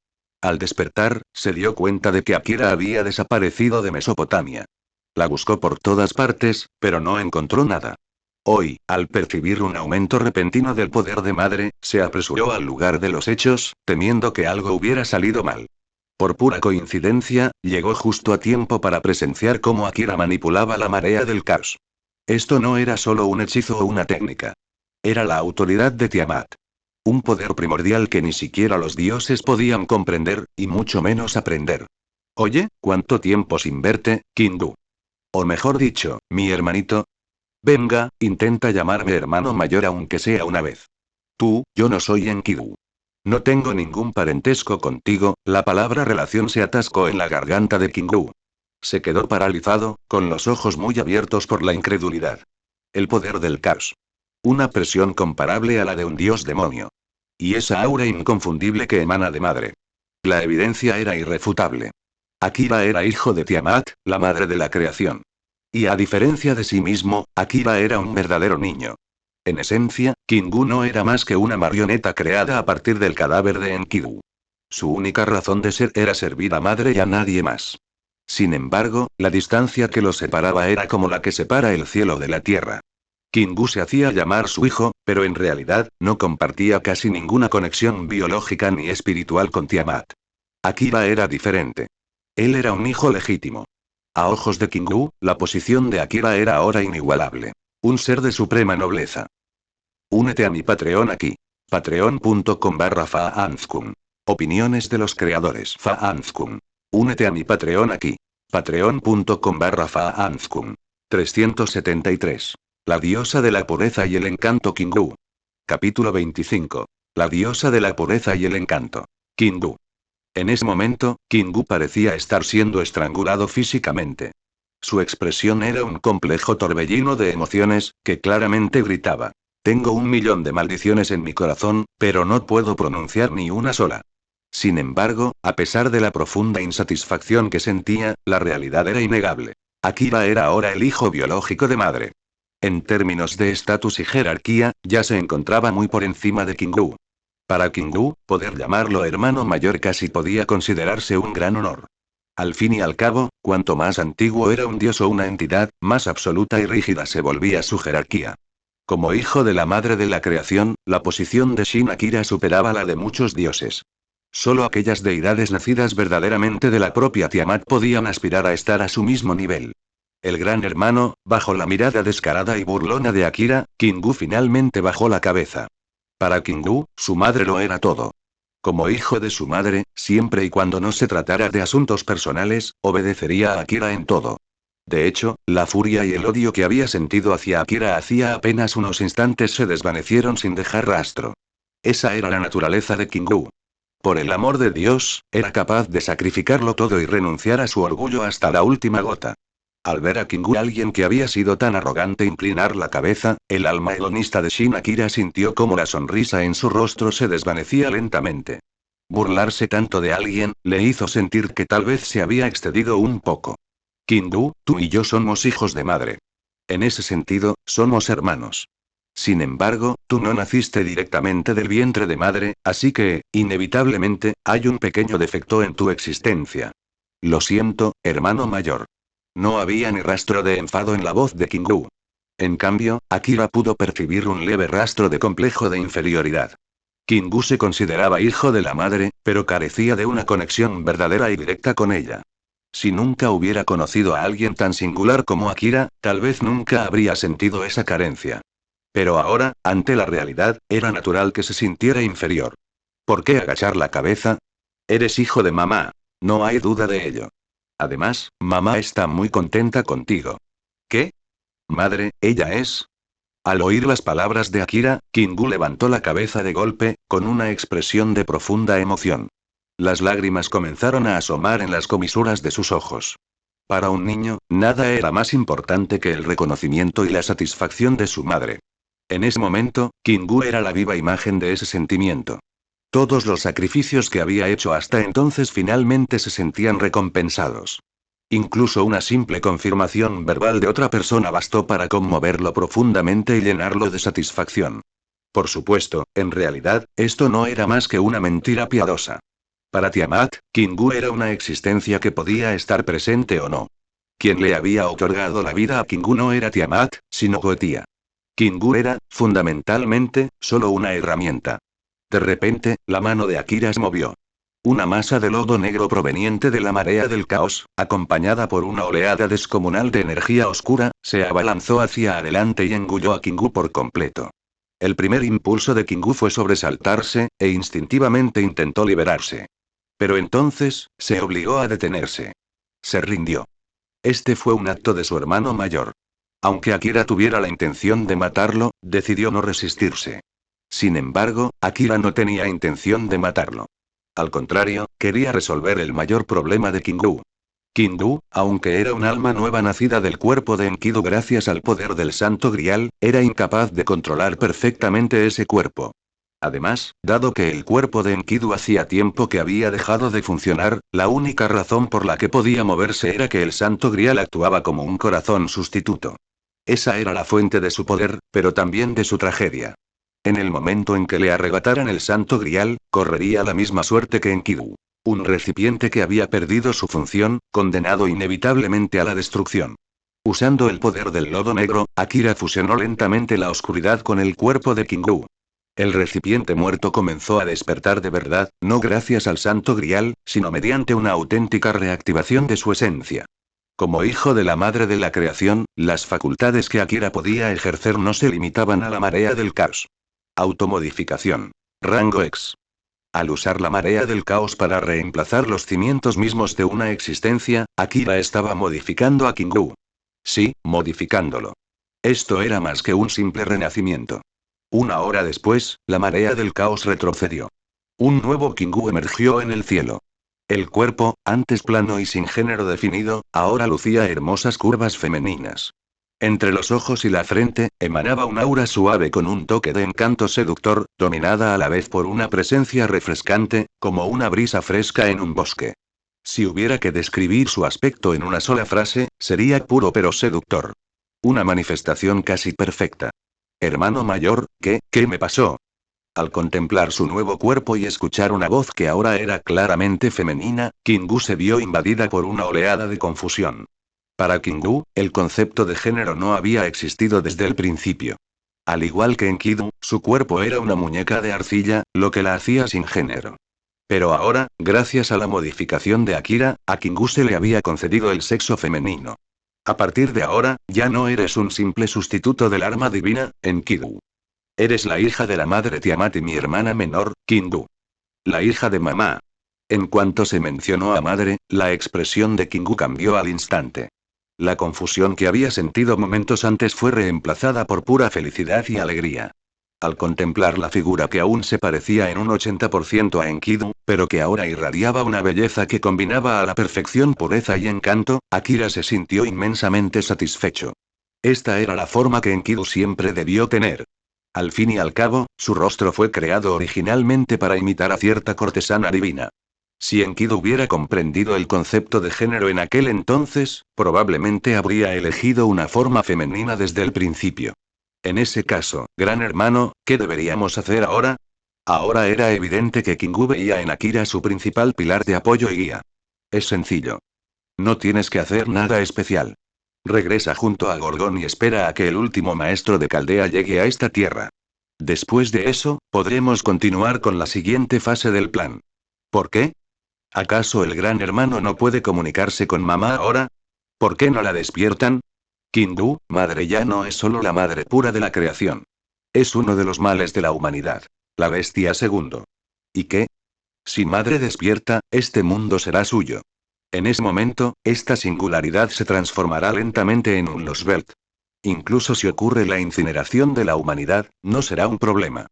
A: Al despertar, se dio cuenta de que Akira había desaparecido de Mesopotamia. La buscó por todas partes, pero no encontró nada. Hoy, al percibir un aumento repentino del poder de madre, se apresuró al lugar de los hechos, temiendo que algo hubiera salido mal. Por pura coincidencia, llegó justo a tiempo para presenciar cómo Akira manipulaba la marea del caos. Esto no era solo un hechizo o una técnica. Era la autoridad de Tiamat. Un poder primordial que ni siquiera los dioses podían comprender, y mucho menos aprender. Oye, ¿cuánto tiempo sin verte, Kingu? O mejor dicho, mi hermanito. Venga, intenta llamarme hermano mayor aunque sea una vez. Yo no soy Enkidu. No tengo ningún parentesco contigo. La palabra relación se atascó en la garganta de Kingu. Se quedó paralizado, con los ojos muy abiertos por la incredulidad. El poder del caos. Una presión comparable a la de un dios demonio. Y esa aura inconfundible que emana de madre. La evidencia era irrefutable. Akira era hijo de Tiamat, la madre de la creación. Y a diferencia de sí mismo, Akira era un verdadero niño. En esencia, Kingu no era más que una marioneta creada a partir del cadáver de Enkidu. Su única razón de ser era servir a madre y a nadie más. Sin embargo, la distancia que los separaba era como la que separa el cielo de la tierra. Kingu se hacía llamar su hijo, pero en realidad, no compartía casi ninguna conexión biológica ni espiritual con Tiamat. Akira era diferente. Él era un hijo legítimo. A ojos de Kingu, la posición de Akira era ahora inigualable. Un ser de suprema nobleza. Únete a mi Patreon aquí. Patreon.com/Faanzkun. Opiniones de los creadores Faanzkun. Únete a mi Patreon aquí. Patreon.com/Faanzkun. 373. La diosa de la pureza y el encanto Kingu. Capítulo 25. La diosa de la pureza y el encanto. Kingu. En ese momento, Kingu parecía estar siendo estrangulado físicamente. Su expresión era un complejo torbellino de emociones, que claramente gritaba. Tengo 1.000.000 de maldiciones en mi corazón, pero no puedo pronunciar ni una sola. Sin embargo, a pesar de la profunda insatisfacción que sentía, la realidad era innegable. Akira era ahora el hijo biológico de madre. En términos de estatus y jerarquía, ya se encontraba muy por encima de Kingu. Para Kingu, poder llamarlo hermano mayor casi podía considerarse un gran honor. Al fin y al cabo, cuanto más antiguo era un dios o una entidad, más absoluta y rígida se volvía su jerarquía. Como hijo de la madre de la creación, la posición de Shin Akira superaba la de muchos dioses. Solo aquellas deidades nacidas verdaderamente de la propia Tiamat podían aspirar a estar a su mismo nivel. El gran hermano, bajo la mirada descarada y burlona de Akira, Kingu finalmente bajó la cabeza. Para Kingu, su madre lo era todo. Como hijo de su madre, siempre y cuando no se tratara de asuntos personales, obedecería a Akira en todo. De hecho, la furia y el odio que había sentido hacia Akira hacía apenas unos instantes se desvanecieron sin dejar rastro. Esa era la naturaleza de Kingu. Por el amor de Dios, era capaz de sacrificarlo todo y renunciar a su orgullo hasta la última gota. Al ver a Kingu, alguien que había sido tan arrogante, inclinar la cabeza, el alma hedonista de Shin Akira sintió como la sonrisa en su rostro se desvanecía lentamente. Burlarse tanto de alguien, le hizo sentir que tal vez se había excedido un poco. Kingu, tú y yo somos hijos de madre. En ese sentido, somos hermanos. Sin embargo, tú no naciste directamente del vientre de madre, así que, inevitablemente, hay un pequeño defecto en tu existencia. Lo siento, hermano mayor. No había ni rastro de enfado en la voz de Kingu. En cambio, Akira pudo percibir un leve rastro de complejo de inferioridad. Kingu se consideraba hijo de la madre, pero carecía de una conexión verdadera y directa con ella. Si nunca hubiera conocido a alguien tan singular como Akira, tal vez nunca habría sentido esa carencia. Pero ahora, ante la realidad, era natural que se sintiera inferior. ¿Por qué agachar la cabeza? Eres hijo de mamá. No hay duda de ello. Además, mamá está muy contenta contigo. ¿Qué? Madre, ella es. Al oír las palabras de Akira, Kingu levantó la cabeza de golpe, con una expresión de profunda emoción. Las lágrimas comenzaron a asomar en las comisuras de sus ojos. Para un niño, nada era más importante que el reconocimiento y la satisfacción de su madre. En ese momento, Kingu era la viva imagen de ese sentimiento. Todos los sacrificios que había hecho hasta entonces finalmente se sentían recompensados. Incluso una simple confirmación verbal de otra persona bastó para conmoverlo profundamente y llenarlo de satisfacción. Por supuesto, en realidad, esto no era más que una mentira piadosa. Para Tiamat, Kingu era una existencia que podía estar presente o no. Quien le había otorgado la vida a Kingu no era Tiamat, sino Goetia. Kingu era, fundamentalmente, solo una herramienta. De repente, la mano de Akira se movió. Una masa de lodo negro proveniente de la marea del caos, acompañada por una oleada descomunal de energía oscura, se abalanzó hacia adelante y engulló a Kingu por completo. El primer impulso de Kingu fue sobresaltarse, e instintivamente intentó liberarse. Pero entonces, se obligó a detenerse. Se rindió. Este fue un acto de su hermano mayor. Aunque Akira tuviera la intención de matarlo, decidió no resistirse. Sin embargo, Akira no tenía intención de matarlo. Al contrario, quería resolver el mayor problema de Kingu. Kingu, aunque era un alma nueva nacida del cuerpo de Enkidu gracias al poder del Santo Grial, era incapaz de controlar perfectamente ese cuerpo. Además, dado que el cuerpo de Enkidu hacía tiempo que había dejado de funcionar, la única razón por la que podía moverse era que el Santo Grial actuaba como un corazón sustituto. Esa era la fuente de su poder, pero también de su tragedia. En el momento en que le arrebataran el Santo Grial, correría la misma suerte que Enkidu. Un recipiente que había perdido su función, condenado inevitablemente a la destrucción. Usando el poder del lodo negro, Akira fusionó lentamente la oscuridad con el cuerpo de Kingu. El recipiente muerto comenzó a despertar de verdad, no gracias al Santo Grial, sino mediante una auténtica reactivación de su esencia. Como hijo de la madre de la creación, las facultades que Akira podía ejercer no se limitaban a la marea del caos. Automodificación. Rango X. Al usar la marea del caos para reemplazar los cimientos mismos de una existencia, Akira estaba modificando a Kingu. Sí, modificándolo. Esto era más que un simple renacimiento. Una hora después, la marea del caos retrocedió. Un nuevo Kingu emergió en el cielo. El cuerpo, antes plano y sin género definido, ahora lucía hermosas curvas femeninas. Entre los ojos y la frente, emanaba un aura suave con un toque de encanto seductor, dominada a la vez por una presencia refrescante, como una brisa fresca en un bosque. Si hubiera que describir su aspecto en una sola frase, sería puro pero seductor. Una manifestación casi perfecta. Hermano mayor, ¿qué me pasó? Al contemplar su nuevo cuerpo y escuchar una voz que ahora era claramente femenina, Kingu se vio invadida por una oleada de confusión. Para Kingu, el concepto de género no había existido desde el principio. Al igual que en Enkidu, su cuerpo era una muñeca de arcilla, lo que la hacía sin género. Pero ahora, gracias a la modificación de Akira, a Kingu se le había concedido el sexo femenino. A partir de ahora, ya no eres un simple sustituto del arma divina, Enkidu. Eres la hija de la madre Tiamat y mi hermana menor, Kingu. La hija de mamá. En cuanto se mencionó a madre, la expresión de Kingu cambió al instante. La confusión que había sentido momentos antes fue reemplazada por pura felicidad y alegría. Al contemplar la figura que aún se parecía en un 80% a Enkidu, pero que ahora irradiaba una belleza que combinaba a la perfección pureza y encanto, Akira se sintió inmensamente satisfecho. Esta era la forma que Enkidu siempre debió tener. Al fin y al cabo, su rostro fue creado originalmente para imitar a cierta cortesana divina. Si Enkidu hubiera comprendido el concepto de género en aquel entonces, probablemente habría elegido una forma femenina desde el principio. En ese caso, gran hermano, ¿qué deberíamos hacer ahora? Ahora era evidente que Kingu veía en Akira su principal pilar de apoyo y guía. Es sencillo. No tienes que hacer nada especial. Regresa junto a Gorgón y espera a que el último maestro de Caldea llegue a esta tierra. Después de eso, podremos continuar con la siguiente fase del plan. ¿Por qué? ¿Acaso el gran hermano no puede comunicarse con mamá ahora? ¿Por qué no la despiertan? Kingu, madre ya no es solo la madre pura de la creación. Es uno de los males de la humanidad. La bestia segundo. ¿Y qué? Si madre despierta, este mundo será suyo. En ese momento, esta singularidad se transformará lentamente en un Losbelt. Incluso si ocurre la incineración de la humanidad, no será un problema.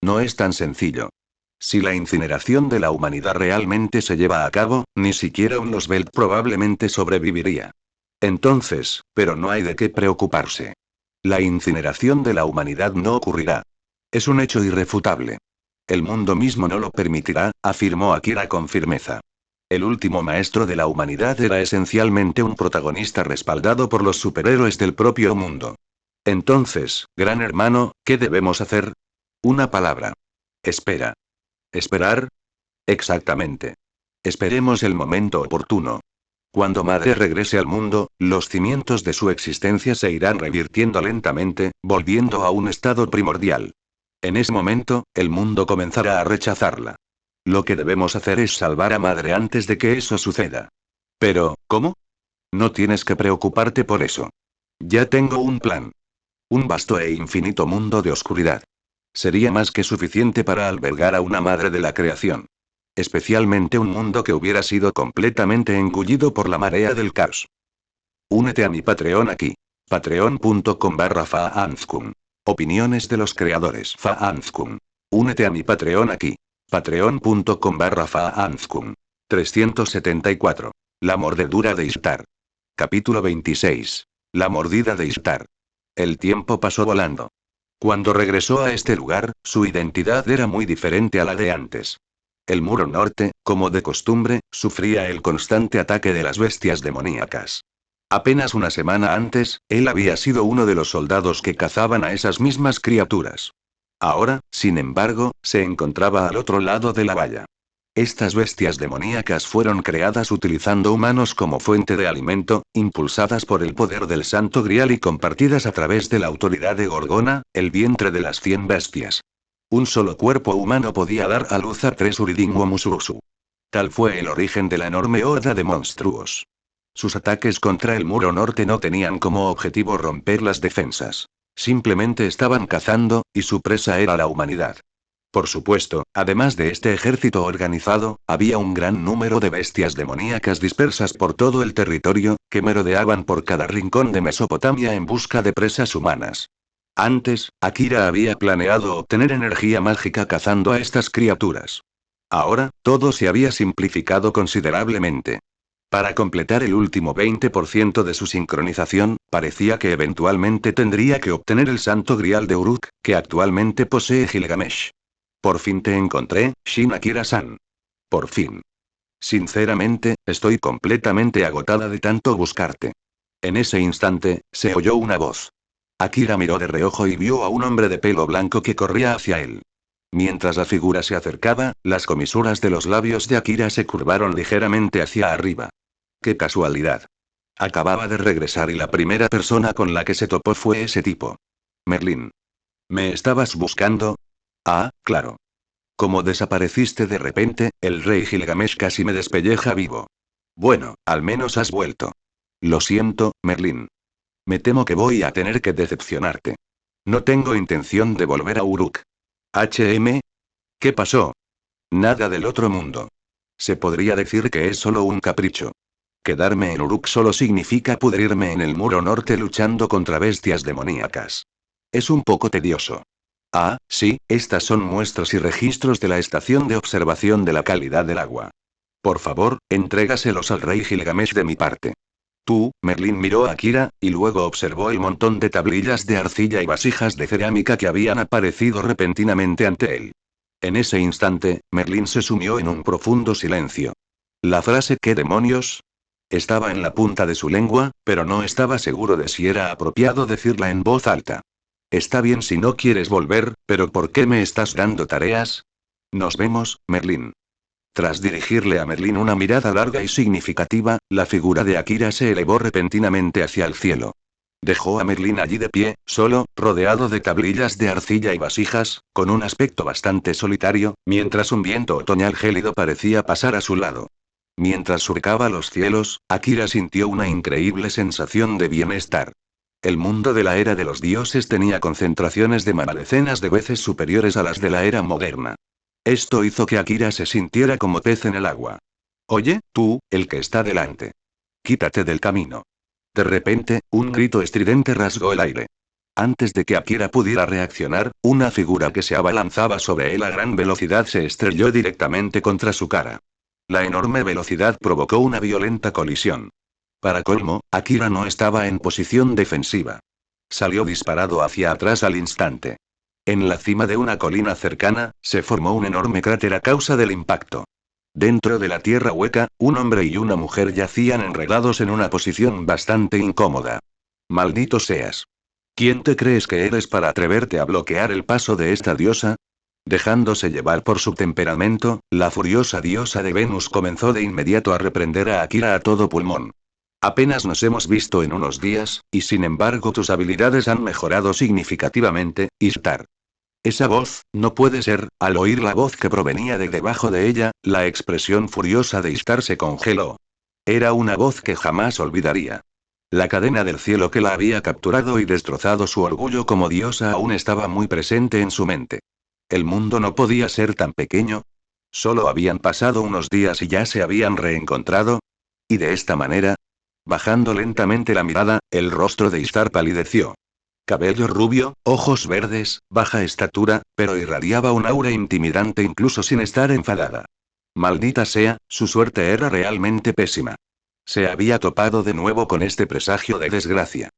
A: No es tan sencillo. Si la incineración de la humanidad realmente se lleva a cabo, ni siquiera un Losbelt probablemente sobreviviría. Entonces, pero no hay de qué preocuparse. La incineración de la humanidad no ocurrirá. Es un hecho irrefutable. El mundo mismo no lo permitirá, afirmó Akira con firmeza. El último maestro de la humanidad era esencialmente un protagonista respaldado por los superhéroes del propio mundo. Entonces, gran hermano, ¿qué debemos hacer? Una palabra. Espera. ¿Esperar? Exactamente. Esperemos el momento oportuno. Cuando madre regrese al mundo, los cimientos de su existencia se irán revirtiendo lentamente, volviendo a un estado primordial. En ese momento, el mundo comenzará a rechazarla. Lo que debemos hacer es salvar a madre antes de que eso suceda. Pero, ¿cómo? No tienes que preocuparte por eso. Ya tengo un plan. Un vasto e infinito mundo de oscuridad. Sería más que suficiente para albergar a una madre de la creación. Especialmente un mundo que hubiera sido completamente engullido por la marea del caos. Únete a mi Patreon aquí. Patreon.com/Faanzkun. Opiniones de los creadores Faanzkun. Únete a mi Patreon aquí. Patreon.com/Faanzkun. 374. La mordedura de Ishtar. Capítulo 26. La mordida de Ishtar. El tiempo pasó volando. Cuando regresó a este lugar, su identidad era muy diferente a la de antes. El muro norte, como de costumbre, sufría el constante ataque de las bestias demoníacas. Apenas una semana antes, él había sido uno de los soldados que cazaban a esas mismas criaturas. Ahora, sin embargo, se encontraba al otro lado de la valla. Estas bestias demoníacas fueron creadas utilizando humanos como fuente de alimento, impulsadas por el poder del Santo Grial y compartidas a través de la autoridad de Gorgona, el vientre de las 100 bestias. Un solo cuerpo humano podía dar a luz a 3 Uridinwo Musurusu. Tal fue el origen de la enorme horda de monstruos. Sus ataques contra el muro norte no tenían como objetivo romper las defensas. Simplemente estaban cazando, y su presa era la humanidad. Por supuesto, además de este ejército organizado, había un gran número de bestias demoníacas dispersas por todo el territorio, que merodeaban por cada rincón de Mesopotamia en busca de presas humanas. Antes, Akira había planeado obtener energía mágica cazando a estas criaturas. Ahora, todo se había simplificado considerablemente. Para completar el último 20% de su sincronización, parecía que eventualmente tendría que obtener el Santo Grial de Uruk, que actualmente posee Gilgamesh. Por fin te encontré, Shin Akira-san. Por fin. Sinceramente, estoy completamente agotada de tanto buscarte. En ese instante, se oyó una voz. Akira miró de reojo y vio a un hombre de pelo blanco que corría hacia él. Mientras la figura se acercaba, las comisuras de los labios de Akira se curvaron ligeramente hacia arriba. ¡Qué casualidad! Acababa de regresar y la primera persona con la que se topó fue ese tipo. Merlin. ¿Me estabas buscando? Ah, claro. Como desapareciste de repente, el rey Gilgamesh casi me despelleja vivo. Bueno, al menos has vuelto. Lo siento, Merlin. Me temo que voy a tener que decepcionarte. No tengo intención de volver a Uruk. ¿Qué pasó? Nada del otro mundo. Se podría decir que es solo un capricho. Quedarme en Uruk solo significa pudrirme en el muro norte luchando contra bestias demoníacas. Es un poco tedioso. Ah, sí, estas son muestras y registros de la estación de observación de la calidad del agua. Por favor, entrégaselos al rey Gilgamesh de mi parte. Tú, Merlin miró a Akira, y luego observó el montón de tablillas de arcilla y vasijas de cerámica que habían aparecido repentinamente ante él. En ese instante, Merlin se sumió en un profundo silencio. La frase ¿qué demonios? Estaba en la punta de su lengua, pero no estaba seguro de si era apropiado decirla en voz alta. Está bien si no quieres volver, pero ¿por qué me estás dando tareas? Nos vemos, Merlin. Tras dirigirle a Merlin una mirada larga y significativa, la figura de Akira se elevó repentinamente hacia el cielo. Dejó a Merlin allí de pie, solo, rodeado de tablillas de arcilla y vasijas, con un aspecto bastante solitario, mientras un viento otoñal gélido parecía pasar a su lado. Mientras surcaba los cielos, Akira sintió una increíble sensación de bienestar. El mundo de la era de los dioses tenía concentraciones de mana decenas de veces superiores a las de la era moderna. Esto hizo que Akira se sintiera como pez en el agua. Oye, tú, el que está delante. Quítate del camino. De repente, un grito estridente rasgó el aire. Antes de que Akira pudiera reaccionar, una figura que se abalanzaba sobre él a gran velocidad se estrelló directamente contra su cara. La enorme velocidad provocó una violenta colisión. Para colmo, Akira no estaba en posición defensiva. Salió disparado hacia atrás al instante. En la cima de una colina cercana, se formó un enorme cráter a causa del impacto. Dentro de la tierra hueca, un hombre y una mujer yacían enredados en una posición bastante incómoda. Maldito seas. ¿Quién te crees que eres para atreverte a bloquear el paso de esta diosa? Dejándose llevar por su temperamento, la furiosa diosa de Venus comenzó de inmediato a reprender a Akira a todo pulmón. Apenas nos hemos visto en unos días, y sin embargo tus habilidades han mejorado significativamente, Ishtar. Esa voz, no puede ser. Al oír la voz que provenía de debajo de ella, la expresión furiosa de Ishtar se congeló. Era una voz que jamás olvidaría. La cadena del cielo que la había capturado y destrozado su orgullo como diosa aún estaba muy presente en su mente. ¿El mundo no podía ser tan pequeño? Solo habían pasado unos días y ya se habían reencontrado. Y de esta manera, bajando lentamente la mirada, el rostro de Ishtar palideció. Cabello rubio, ojos verdes, baja estatura, pero irradiaba un aura intimidante incluso sin estar enfadada. Maldita sea, su suerte era realmente pésima. Se había topado de nuevo con este presagio de desgracia.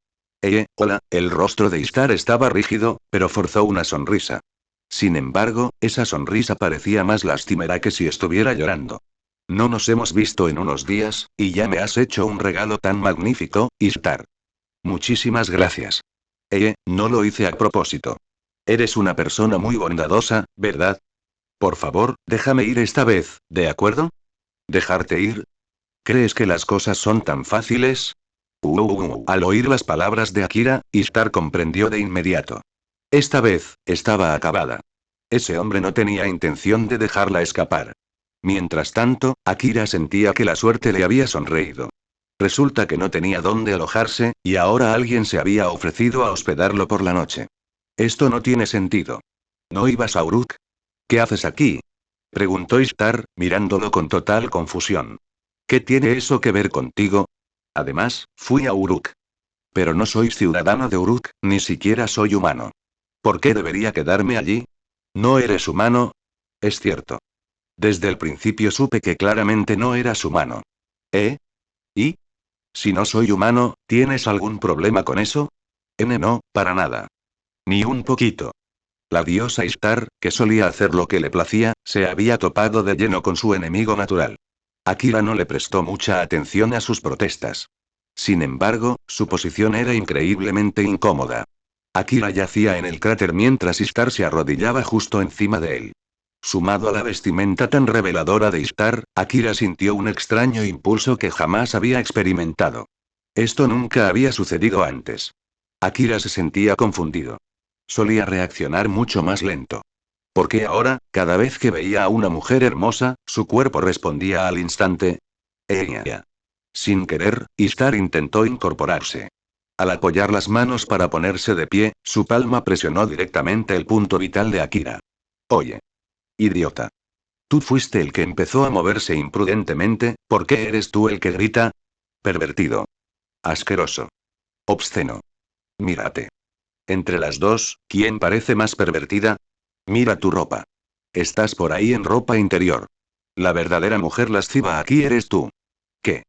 A: Hola, el rostro de Ishtar estaba rígido, pero forzó una sonrisa. Sin embargo, esa sonrisa parecía más lastimera que si estuviera llorando. No nos hemos visto en unos días, y ya me has hecho un regalo tan magnífico, Ishtar. Muchísimas gracias. No lo hice a propósito. Eres una persona muy bondadosa, ¿verdad? Por favor, déjame ir esta vez, ¿de acuerdo? ¿Dejarte ir? ¿Crees que las cosas son tan fáciles? Al oír las palabras de Akira, Ishtar comprendió de inmediato. Esta vez, estaba acabada. Ese hombre no tenía intención de dejarla escapar. Mientras tanto, Akira sentía que la suerte le había sonreído. Resulta que no tenía dónde alojarse, y ahora alguien se había ofrecido a hospedarlo por la noche. Esto no tiene sentido. ¿No ibas a Uruk? ¿Qué haces aquí? Preguntó Ishtar, mirándolo con total confusión. ¿Qué tiene eso que ver contigo? Además, fui a Uruk. Pero no soy ciudadano de Uruk, ni siquiera soy humano. ¿Por qué debería quedarme allí? ¿No eres humano? Es cierto. Desde el principio supe que claramente no eras humano. ¿Eh? ¿Y? Si no soy humano, ¿tienes algún problema con eso? No, para nada. Ni un poquito. La diosa Ishtar, que solía hacer lo que le placía, se había topado de lleno con su enemigo natural. Akira no le prestó mucha atención a sus protestas. Sin embargo, su posición era increíblemente incómoda. Akira yacía en el cráter mientras Ishtar se arrodillaba justo encima de él. Sumado a la vestimenta tan reveladora de Ishtar, Akira sintió un extraño impulso que jamás había experimentado. Esto nunca había sucedido antes. Akira se sentía confundido. Solía reaccionar mucho más lento. Porque ahora, cada vez que veía a una mujer hermosa, su cuerpo respondía al instante. Ella. Sin querer, Ishtar intentó incorporarse. Al apoyar las manos para ponerse de pie, su palma presionó directamente el punto vital de Akira. Oye. Idiota. Tú fuiste el que empezó a moverse imprudentemente, ¿por qué eres tú el que grita? Pervertido. Asqueroso. Obsceno. Mírate. Entre las dos, ¿quién parece más pervertida? Mira tu ropa. Estás por ahí en ropa interior. La verdadera mujer lasciva aquí eres tú. ¿Qué?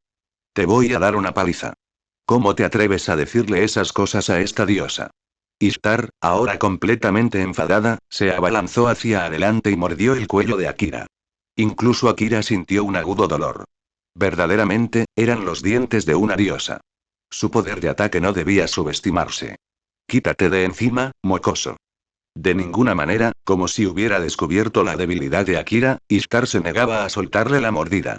A: Te voy a dar una paliza. ¿Cómo te atreves a decirle esas cosas a esta diosa? Ishtar, ahora completamente enfadada, se abalanzó hacia adelante y mordió el cuello de Akira. Incluso Akira sintió un agudo dolor. Verdaderamente, eran los dientes de una diosa. Su poder de ataque no debía subestimarse. Quítate de encima, mocoso. De ninguna manera, como si hubiera descubierto la debilidad de Akira, Ishtar se negaba a soltarle la mordida.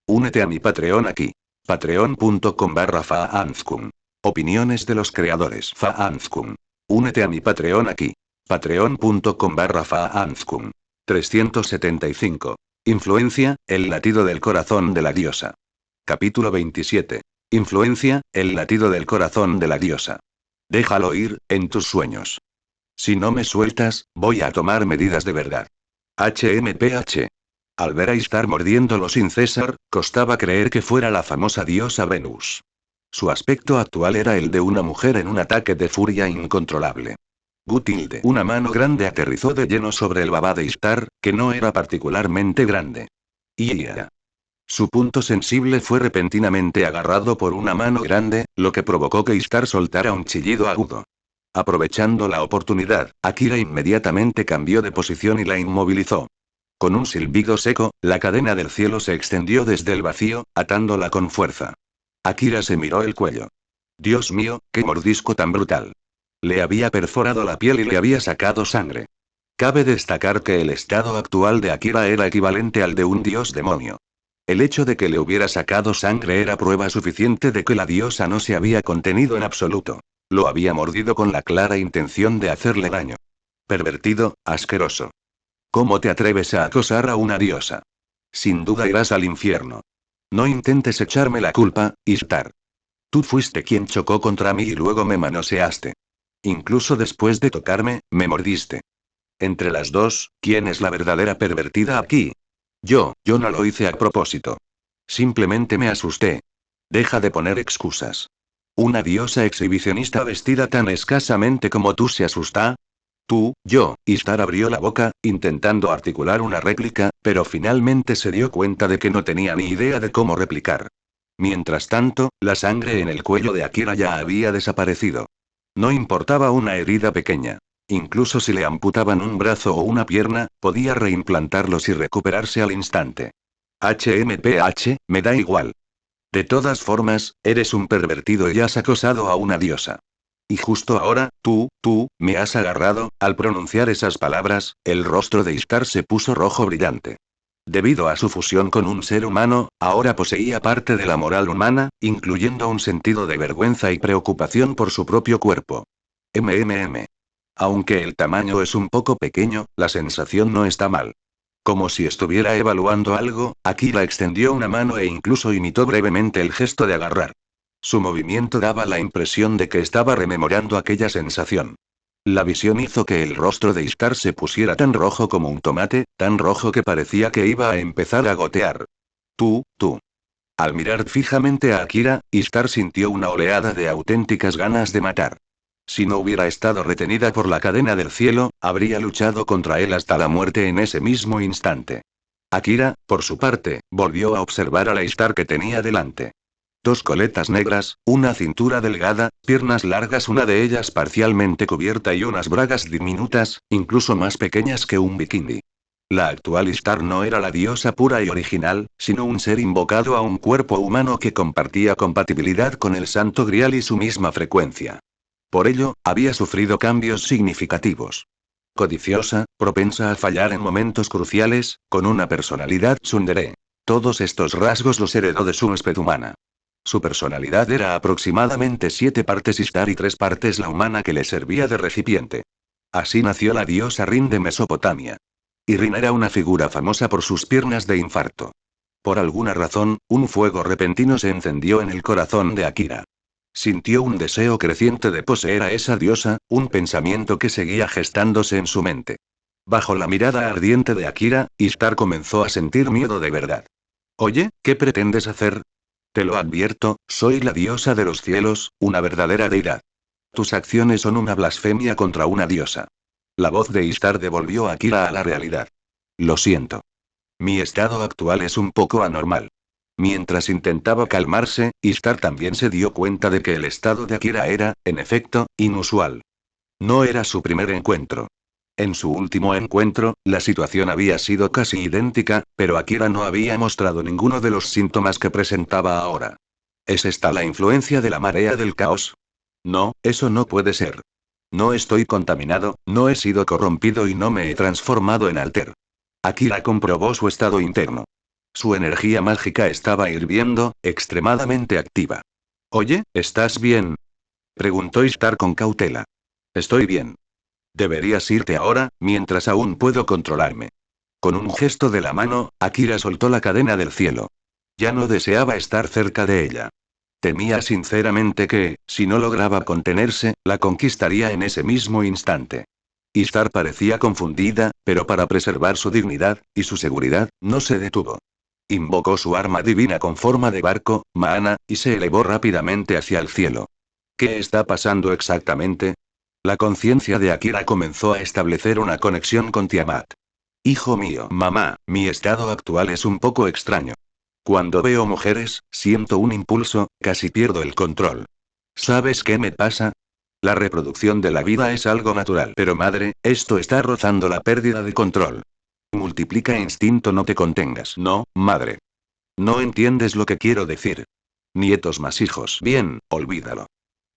A: Únete a mi Patreon aquí. Patreon.com/Faanzkun. Opiniones de los creadores Faanzkun. Únete a mi Patreon aquí. Patreon.com/Faanzkun. 375. Influencia, el latido del corazón de la diosa. Capítulo 27. Influencia, el latido del corazón de la diosa. Déjalo ir, en tus sueños. Si no me sueltas, voy a tomar medidas de verdad. HMPH. Al ver a Ishtar mordiéndolo sin cesar, costaba creer que fuera la famosa diosa Venus. Su aspecto actual era el de una mujer en un ataque de furia incontrolable. Gutilde. Una mano grande aterrizó de lleno sobre el babá de Ishtar, que no era particularmente grande. ¡Ia! Su punto sensible fue repentinamente agarrado por una mano grande, lo que provocó que Ishtar soltara un chillido agudo. Aprovechando la oportunidad, Akira inmediatamente cambió de posición y la inmovilizó. Con un silbido seco, la cadena del cielo se extendió desde el vacío, atándola con fuerza. Akira se miró el cuello. Dios mío, qué mordisco tan brutal. Le había perforado la piel y le había sacado sangre. Cabe destacar que el estado actual de Akira era equivalente al de un dios demonio. El hecho de que le hubiera sacado sangre era prueba suficiente de que la diosa no se había contenido en absoluto. Lo había mordido con la clara intención de hacerle daño. Pervertido, asqueroso. ¿Cómo te atreves a acosar a una diosa? Sin duda irás al infierno. No intentes echarme la culpa, Ishtar. Tú fuiste quien chocó contra mí y luego me manoseaste. Incluso después de tocarme, me mordiste. Entre las dos, ¿quién es la verdadera pervertida aquí? Yo no lo hice a propósito. Simplemente me asusté. Deja de poner excusas. ¿Una diosa exhibicionista vestida tan escasamente como tú se asusta? Ishtar abrió la boca, intentando articular una réplica, pero finalmente se dio cuenta de que no tenía ni idea de cómo replicar. Mientras tanto, la sangre en el cuello de Akira ya había desaparecido. No importaba una herida pequeña. Incluso si le amputaban un brazo o una pierna, podía reimplantarlos y recuperarse al instante. HMPH, me da igual. De todas formas, eres un pervertido y has acosado a una diosa. Y justo ahora, me has agarrado. Al pronunciar esas palabras, el rostro de Ishtar se puso rojo brillante. Debido a su fusión con un ser humano, ahora poseía parte de la moral humana, incluyendo un sentido de vergüenza y preocupación por su propio cuerpo. Aunque el tamaño es un poco pequeño, la sensación no está mal. Como si estuviera evaluando algo, Akira extendió una mano e incluso imitó brevemente el gesto de agarrar. Su movimiento daba la impresión de que estaba rememorando aquella sensación. La visión hizo que el rostro de Ishtar se pusiera tan rojo como un tomate, tan rojo que parecía que iba a empezar a gotear. Tú. Al mirar fijamente a Akira, Ishtar sintió una oleada de auténticas ganas de matar. Si no hubiera estado retenida por la cadena del cielo, habría luchado contra él hasta la muerte en ese mismo instante. Akira, por su parte, volvió a observar a la Ishtar que tenía delante. Dos coletas negras, una cintura delgada, piernas largas, una de ellas parcialmente cubierta y unas bragas diminutas, incluso más pequeñas que un bikini. La actual Ishtar no era la diosa pura y original, sino un ser invocado a un cuerpo humano que compartía compatibilidad con el Santo Grial y su misma frecuencia. Por ello, había sufrido cambios significativos. Codiciosa, propensa a fallar en momentos cruciales, con una personalidad tsundere. Todos estos rasgos los heredó de su huésped humana. Su personalidad era aproximadamente 7 partes Ishtar y 3 partes la humana que le servía de recipiente. Así nació la diosa Rin de Mesopotamia. Y Rin era una figura famosa por sus piernas de infarto. Por alguna razón, un fuego repentino se encendió en el corazón de Akira. Sintió un deseo creciente de poseer a esa diosa, un pensamiento que seguía gestándose en su mente. Bajo la mirada ardiente de Akira, Ishtar comenzó a sentir miedo de verdad. Oye, ¿qué pretendes hacer? Te lo advierto, soy la diosa de los cielos, una verdadera deidad. Tus acciones son una blasfemia contra una diosa. La voz de Ishtar devolvió a Akira a la realidad. Lo siento. Mi estado actual es un poco anormal. Mientras intentaba calmarse, Ishtar también se dio cuenta de que el estado de Akira era, en efecto, inusual. No era su primer encuentro. En su último encuentro, la situación había sido casi idéntica, pero Akira no había mostrado ninguno de los síntomas que presentaba ahora. ¿Es esta la influencia de la marea del caos? No, eso no puede ser. No estoy contaminado, no he sido corrompido y no me he transformado en alter. Akira comprobó su estado interno. Su energía mágica estaba hirviendo, extremadamente activa. Oye, ¿estás bien? Preguntó Ishtar con cautela. Estoy bien. Deberías irte ahora, mientras aún puedo controlarme. Con un gesto de la mano, Akira soltó la cadena del cielo. Ya no deseaba estar cerca de ella. Temía sinceramente que, si no lograba contenerse, la conquistaría en ese mismo instante. Ishtar parecía confundida, pero para preservar su dignidad y su seguridad, no se detuvo. Invocó su arma divina con forma de barco, Maana, y se elevó rápidamente hacia el cielo. ¿Qué está pasando exactamente? La conciencia de Akira comenzó a establecer una conexión con Tiamat. Hijo mío, mamá, mi estado actual es un poco extraño. Cuando veo mujeres, siento un impulso, casi pierdo el control. ¿Sabes qué me pasa? La reproducción de la vida es algo natural. Pero madre, esto está rozando la pérdida de control. Multiplica instinto, no te contengas. No, madre. No entiendes lo que quiero decir. Nietos más hijos. Bien, olvídalo.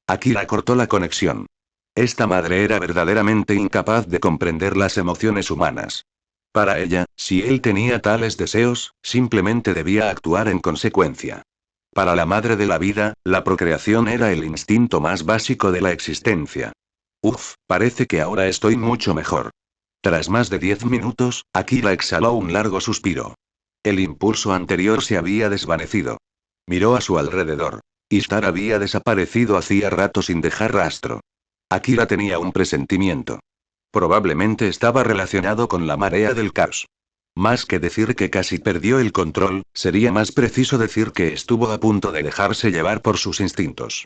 A: Akira cortó la conexión. Esta madre era verdaderamente incapaz de comprender las emociones humanas. Para ella, si él tenía tales deseos, simplemente debía actuar en consecuencia. Para la madre de la vida, la procreación era el instinto más básico de la existencia. Uf, parece que ahora estoy mucho mejor. Tras más de 10 minutos, Akira exhaló un largo suspiro. El impulso anterior se había desvanecido. Miró a su alrededor. Ishtar había desaparecido hacía rato sin dejar rastro. Akira tenía un presentimiento. Probablemente estaba relacionado con la marea del caos. Más que decir que casi perdió el control, sería más preciso decir que estuvo a punto de dejarse llevar por sus instintos.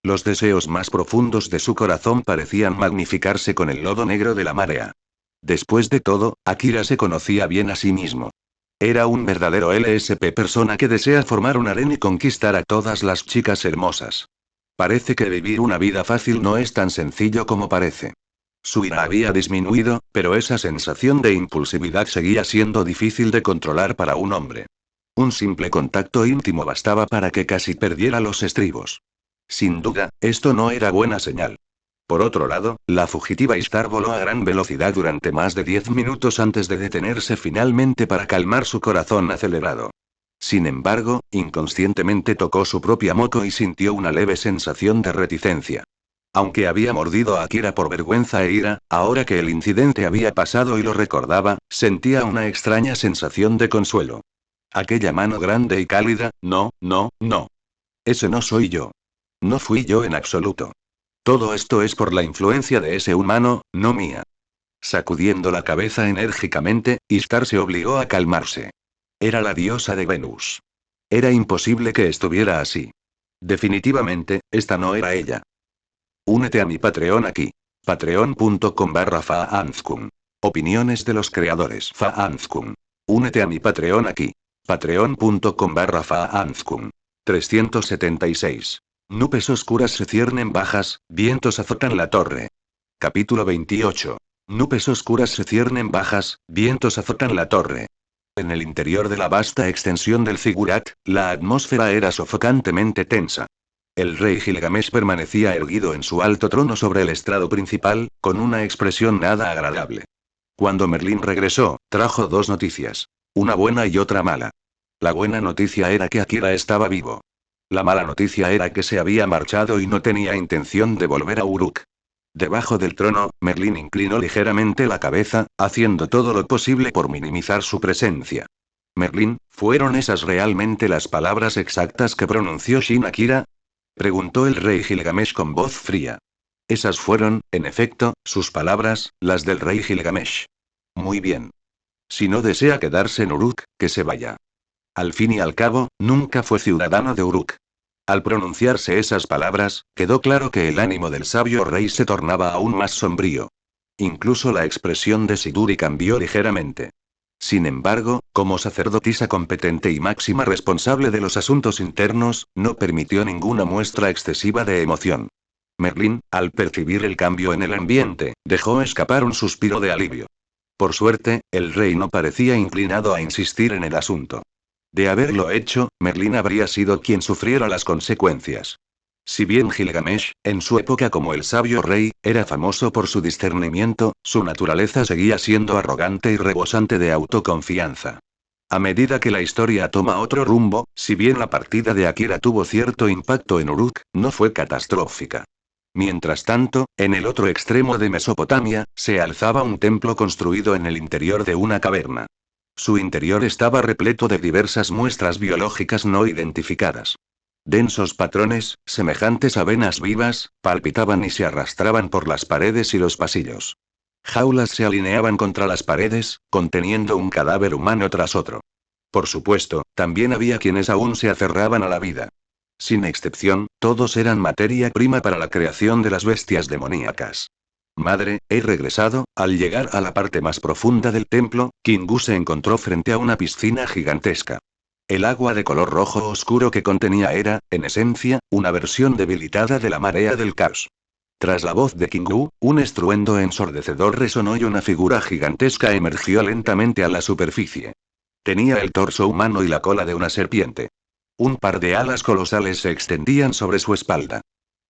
A: Los deseos más profundos de su corazón parecían magnificarse con el lodo negro de la marea. Después de todo, Akira se conocía bien a sí mismo. Era un verdadero LSP, persona que desea formar un harén y conquistar a todas las chicas hermosas. Parece que vivir una vida fácil no es tan sencillo como parece. Su ira había disminuido, pero esa sensación de impulsividad seguía siendo difícil de controlar para un hombre. Un simple contacto íntimo bastaba para que casi perdiera los estribos. Sin duda, esto no era buena señal. Por otro lado, la fugitiva Ishtar voló a gran velocidad durante más de 10 minutos antes de detenerse finalmente para calmar su corazón acelerado. Sin embargo, inconscientemente tocó su propia moco y sintió una leve sensación de reticencia. Aunque había mordido a Akira por vergüenza e ira, ahora que el incidente había pasado y lo recordaba, sentía una extraña sensación de consuelo. Aquella mano grande y cálida, no, no, no. Ese no soy yo. No fui yo en absoluto. Todo esto es por la influencia de ese humano, no mía. Sacudiendo la cabeza enérgicamente, Ishtar se obligó a calmarse. Era la diosa de Venus. Era imposible que estuviera así. Definitivamente, esta no era ella. Únete a mi Patreon aquí. Patreon.com/Faanzkun. Opiniones de los creadores Faanzkun. Únete a mi Patreon aquí. Patreon.com/Faanzkun. 376. Nubes oscuras se ciernen bajas, vientos azotan la torre. Capítulo 28. Nubes oscuras se ciernen bajas, vientos azotan la torre. En el interior de la vasta extensión del Zigurat, la atmósfera era sofocantemente tensa. El rey Gilgamesh permanecía erguido en su alto trono sobre el estrado principal, con una expresión nada agradable. Cuando Merlín regresó, trajo dos noticias. Una buena y otra mala. La buena noticia era que Akira estaba vivo. La mala noticia era que se había marchado y no tenía intención de volver a Uruk. Debajo del trono, Merlín inclinó ligeramente la cabeza, haciendo todo lo posible por minimizar su presencia. Merlín, ¿fueron esas realmente las palabras exactas que pronunció Shin Akira? Preguntó el rey Gilgamesh con voz fría. Esas fueron, en efecto, sus palabras, las del rey Gilgamesh. Muy bien. Si no desea quedarse en Uruk, que se vaya. Al fin y al cabo, nunca fue ciudadano de Uruk. Al pronunciarse esas palabras, quedó claro que el ánimo del sabio rey se tornaba aún más sombrío. Incluso la expresión de Siduri cambió ligeramente. Sin embargo, como sacerdotisa competente y máxima responsable de los asuntos internos, no permitió ninguna muestra excesiva de emoción. Merlín, al percibir el cambio en el ambiente, dejó escapar un suspiro de alivio. Por suerte, el rey no parecía inclinado a insistir en el asunto. De haberlo hecho, Merlín habría sido quien sufriera las consecuencias. Si bien Gilgamesh, en su época como el sabio rey, era famoso por su discernimiento, su naturaleza seguía siendo arrogante y rebosante de autoconfianza. A medida que la historia toma otro rumbo, si bien la partida de Akira tuvo cierto impacto en Uruk, no fue catastrófica. Mientras tanto, en el otro extremo de Mesopotamia, se alzaba un templo construido en el interior de una caverna. Su interior estaba repleto de diversas muestras biológicas no identificadas. Densos patrones, semejantes a venas vivas, palpitaban y se arrastraban por las paredes y los pasillos. Jaulas se alineaban contra las paredes, conteniendo un cadáver humano tras otro. Por supuesto, también había quienes aún se aferraban a la vida. Sin excepción, todos eran materia prima para la creación de las bestias demoníacas. Madre, he regresado. Al llegar a la parte más profunda del templo, Kingu se encontró frente a una piscina gigantesca. El agua de color rojo oscuro que contenía era, en esencia, una versión debilitada de la marea del caos. Tras la voz de Kingu, un estruendo ensordecedor resonó y una figura gigantesca emergió lentamente a la superficie. Tenía el torso humano y la cola de una serpiente. Un par de alas colosales se extendían sobre su espalda.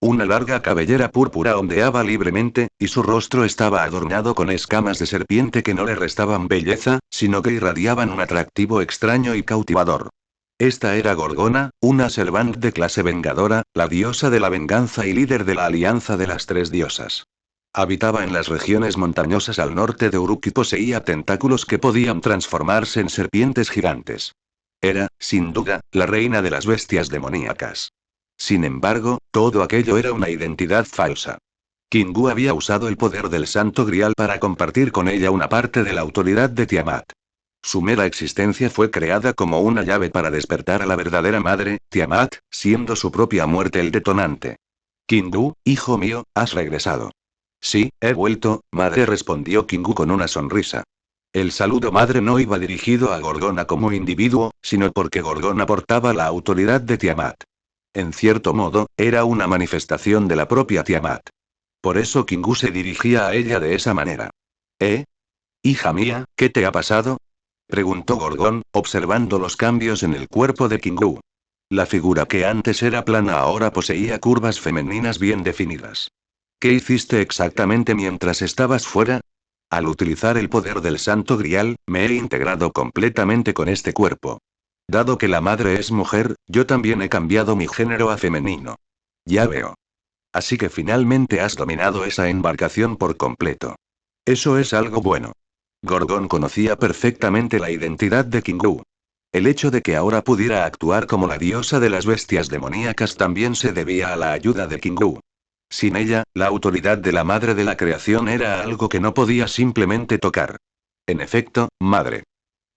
A: Una larga cabellera púrpura ondeaba libremente, y su rostro estaba adornado con escamas de serpiente que no le restaban belleza, sino que irradiaban un atractivo extraño y cautivador. Esta era Gorgona, una Servant de clase vengadora, la diosa de la venganza y líder de la alianza de las tres diosas. Habitaba en las regiones montañosas al norte de Uruk y poseía tentáculos que podían transformarse en serpientes gigantes. Era, sin duda, la reina de las bestias demoníacas. Sin embargo, todo aquello era una identidad falsa. Kingu había usado el poder del Santo Grial para compartir con ella una parte de la autoridad de Tiamat. Su mera existencia fue creada como una llave para despertar a la verdadera madre, Tiamat, siendo su propia muerte el detonante. Kingu, hijo mío, has regresado. Sí, he vuelto, madre, respondió Kingu con una sonrisa. El saludo madre no iba dirigido a Gorgona como individuo, sino porque Gorgona portaba la autoridad de Tiamat. En cierto modo, era una manifestación de la propia Tiamat. Por eso Kingu se dirigía a ella de esa manera. ¿Eh? Hija mía, ¿qué te ha pasado? Preguntó Gorgon, observando los cambios en el cuerpo de Kingu. La figura que antes era plana ahora poseía curvas femeninas bien definidas. ¿Qué hiciste exactamente mientras estabas fuera? Al utilizar el poder del Santo Grial, me he integrado completamente con este cuerpo. Dado que la madre es mujer, yo también he cambiado mi género a femenino. Ya veo. Así que finalmente has dominado esa embarcación por completo. Eso es algo bueno. Gorgon conocía perfectamente la identidad de Kingu. El hecho de que ahora pudiera actuar como la diosa de las bestias demoníacas también se debía a la ayuda de Kingu. Sin ella, la autoridad de la madre de la creación era algo que no podía simplemente tocar. En efecto, madre.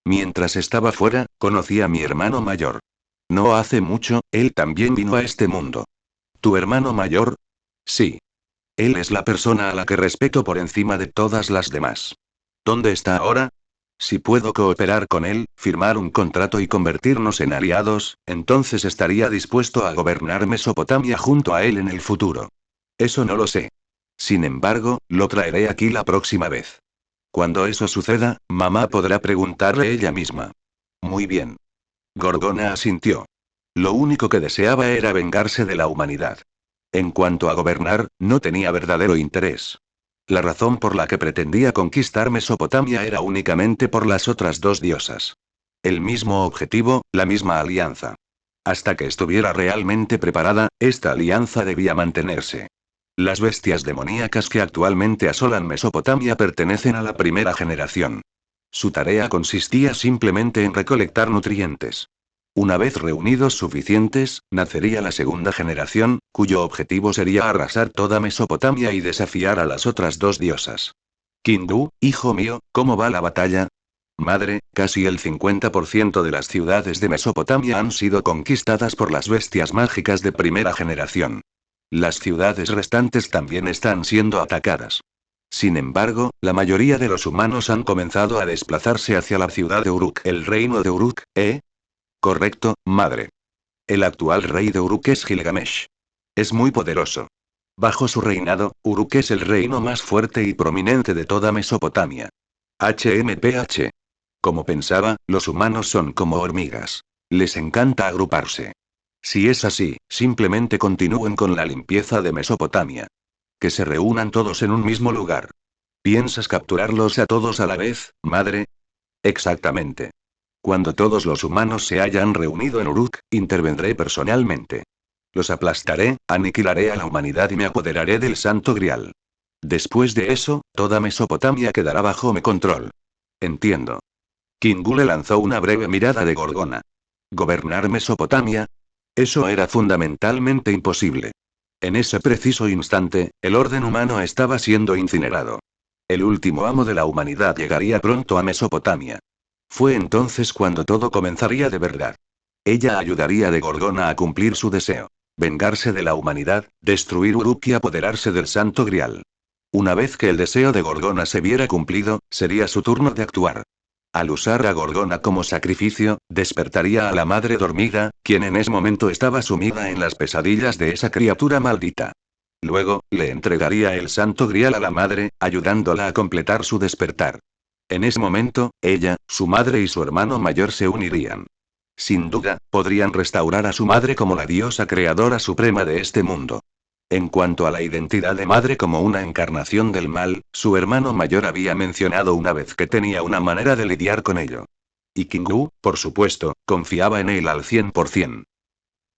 A: Mientras estaba fuera, conocí a mi hermano mayor. No hace mucho, él también vino a este mundo. ¿Tu hermano mayor? Sí. Él es la persona a la que respeto por encima de todas las demás. ¿Dónde está ahora? Si puedo cooperar con él, firmar un contrato y convertirnos en aliados, entonces estaría dispuesto a gobernar Mesopotamia junto a él en el futuro. Eso no lo sé. Sin embargo, lo traeré aquí la próxima vez. Cuando eso suceda, mamá podrá preguntarle ella misma. Muy bien. Gorgona asintió. Lo único que deseaba era vengarse de la humanidad. En cuanto a gobernar, no tenía verdadero interés. La razón por la que pretendía conquistar Mesopotamia era únicamente por las otras dos diosas. El mismo objetivo, la misma alianza. Hasta que estuviera realmente preparada, esta alianza debía mantenerse. Las bestias demoníacas que actualmente asolan Mesopotamia pertenecen a la primera generación. Su tarea consistía simplemente en recolectar nutrientes. Una vez reunidos suficientes, nacería la segunda generación, cuyo objetivo sería arrasar toda Mesopotamia y desafiar a las otras dos diosas. Kingu, hijo mío, ¿cómo va la batalla? Madre, casi el 50% de las ciudades de Mesopotamia han sido conquistadas por las bestias mágicas de primera generación. Las ciudades restantes también están siendo atacadas. Sin embargo, la mayoría de los humanos han comenzado a desplazarse hacia la ciudad de Uruk. ¿El reino de Uruk, eh? Correcto, madre. El actual rey de Uruk es Gilgamesh. Es muy poderoso. Bajo su reinado, Uruk es el reino más fuerte y prominente de toda Mesopotamia. HMPH. Como pensaba, los humanos son como hormigas. Les encanta agruparse. Si es así, simplemente continúen con la limpieza de Mesopotamia. Que se reúnan todos en un mismo lugar. ¿Piensas capturarlos a todos a la vez, madre? Exactamente. Cuando todos los humanos se hayan reunido en Uruk, intervendré personalmente. Los aplastaré, aniquilaré a la humanidad y me apoderaré del Santo Grial. Después de eso, toda Mesopotamia quedará bajo mi control. Entiendo. Kingu le lanzó una breve mirada de Gorgona. ¿Gobernar Mesopotamia? Eso era fundamentalmente imposible. En ese preciso instante, el orden humano estaba siendo incinerado. El último amo de la humanidad llegaría pronto a Mesopotamia. Fue entonces cuando todo comenzaría de verdad. Ella ayudaría de Gorgona a cumplir su deseo. Vengarse de la humanidad, destruir Uruk y apoderarse del Santo Grial. Una vez que el deseo de Gorgona se viera cumplido, sería su turno de actuar. Al usar a Gorgona como sacrificio, despertaría a la madre dormida, quien en ese momento estaba sumida en las pesadillas de esa criatura maldita. Luego, le entregaría el Santo Grial a la madre, ayudándola a completar su despertar. En ese momento, ella, su madre y su hermano mayor se unirían. Sin duda, podrían restaurar a su madre como la diosa creadora suprema de este mundo. En cuanto a la identidad de madre como una encarnación del mal, su hermano mayor había mencionado una vez que tenía una manera de lidiar con ello. Y Kingu, por supuesto, confiaba en él al 100%.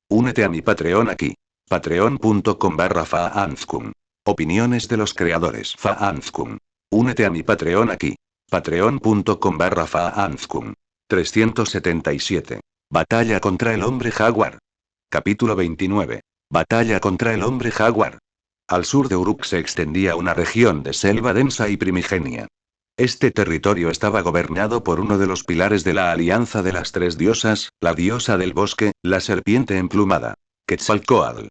A: Únete a mi Patreon aquí. Patreon.com/Faanzkun. Opiniones de los creadores Faanzkun. Únete a mi Patreon aquí. Patreon.com/Faanzkun. 377. Batalla contra el hombre jaguar. Capítulo 29. Batalla contra el hombre jaguar. Al sur de Uruk se extendía una región de selva densa y primigenia. Este territorio estaba gobernado por uno de los pilares de la alianza de las tres diosas, la diosa del bosque, la serpiente emplumada. Quetzalcóatl.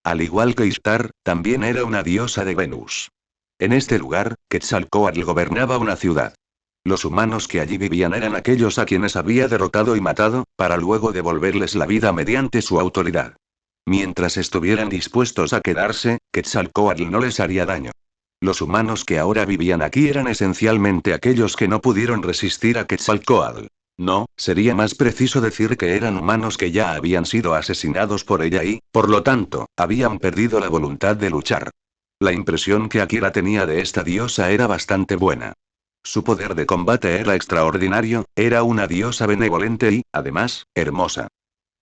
A: Al igual que Ishtar, también era una diosa de Venus. En este lugar, Quetzalcóatl gobernaba una ciudad. Los humanos que allí vivían eran aquellos a quienes había derrotado y matado, para luego devolverles la vida mediante su autoridad. Mientras estuvieran dispuestos a quedarse, Quetzalcóatl no les haría daño. Los humanos que ahora vivían aquí eran esencialmente aquellos que no pudieron resistir a Quetzalcóatl. No, sería más preciso decir que eran humanos que ya habían sido asesinados por ella y, por lo tanto, habían perdido la voluntad de luchar. La impresión que Akira tenía de esta diosa era bastante buena. Su poder de combate era extraordinario, era una diosa benevolente y, además, hermosa.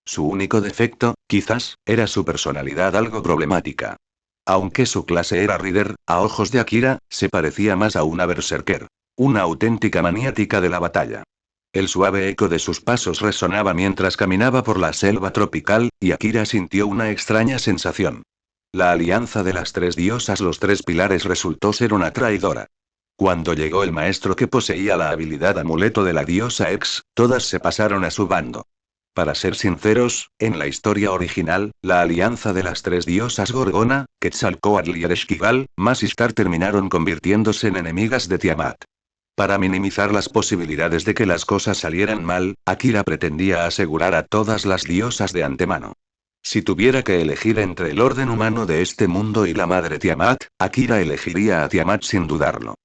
A: Su único defecto, quizás, era su personalidad algo problemática. Aunque su clase era Rider, a ojos de Akira, se parecía más a una berserker. Una auténtica maniática de la batalla. El suave eco de sus pasos resonaba mientras caminaba por la selva tropical, y Akira sintió una extraña sensación. La alianza de las tres diosas, los tres pilares, resultó ser una traidora. Cuando llegó el maestro que poseía la habilidad amuleto de la diosa X, todas se pasaron a su bando. Para ser sinceros, en la historia original, la alianza de las tres diosas Gorgona, Quetzalcóatl y Ereshkigal, más Ishtar terminaron convirtiéndose en enemigas de Tiamat. Para minimizar las posibilidades de que las cosas salieran mal, Akira pretendía asegurar a todas las diosas de antemano. Si tuviera que elegir entre el orden humano de este mundo y la madre Tiamat, Akira elegiría a Tiamat sin dudarlo.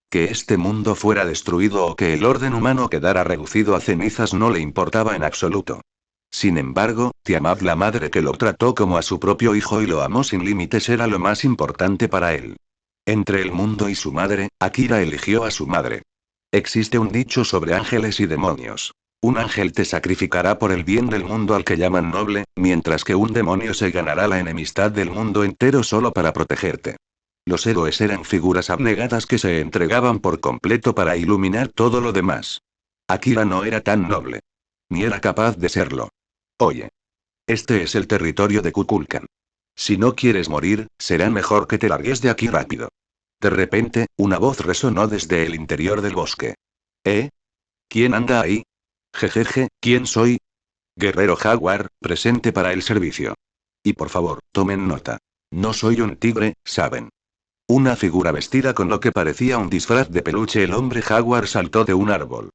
A: Que este mundo fuera destruido o que el orden humano quedara reducido a cenizas no le importaba en absoluto. Sin embargo, Tiamat, la madre que lo trató como a su propio hijo y lo amó sin límites, era lo más importante para él. Entre el mundo y su madre, Akira eligió a su madre. Existe un dicho sobre ángeles y demonios. Un ángel te sacrificará por el bien del mundo al que llaman noble, mientras que un demonio se ganará la enemistad del mundo entero solo para protegerte. Los héroes eran figuras abnegadas que se entregaban por completo para iluminar todo lo demás. Akira no era tan noble. Ni era capaz de serlo. Oye. Este es el territorio de Kukulkan. Si no quieres morir, será mejor que te largues de aquí rápido. De repente, una voz resonó desde el interior del bosque. ¿Eh? ¿Quién anda ahí? Jejeje, ¿quién soy? Guerrero jaguar, presente para el servicio. Y por favor, tomen nota. No soy un tigre, ¿saben? Una figura vestida con lo que parecía un disfraz de peluche, el hombre jaguar, saltó de un árbol.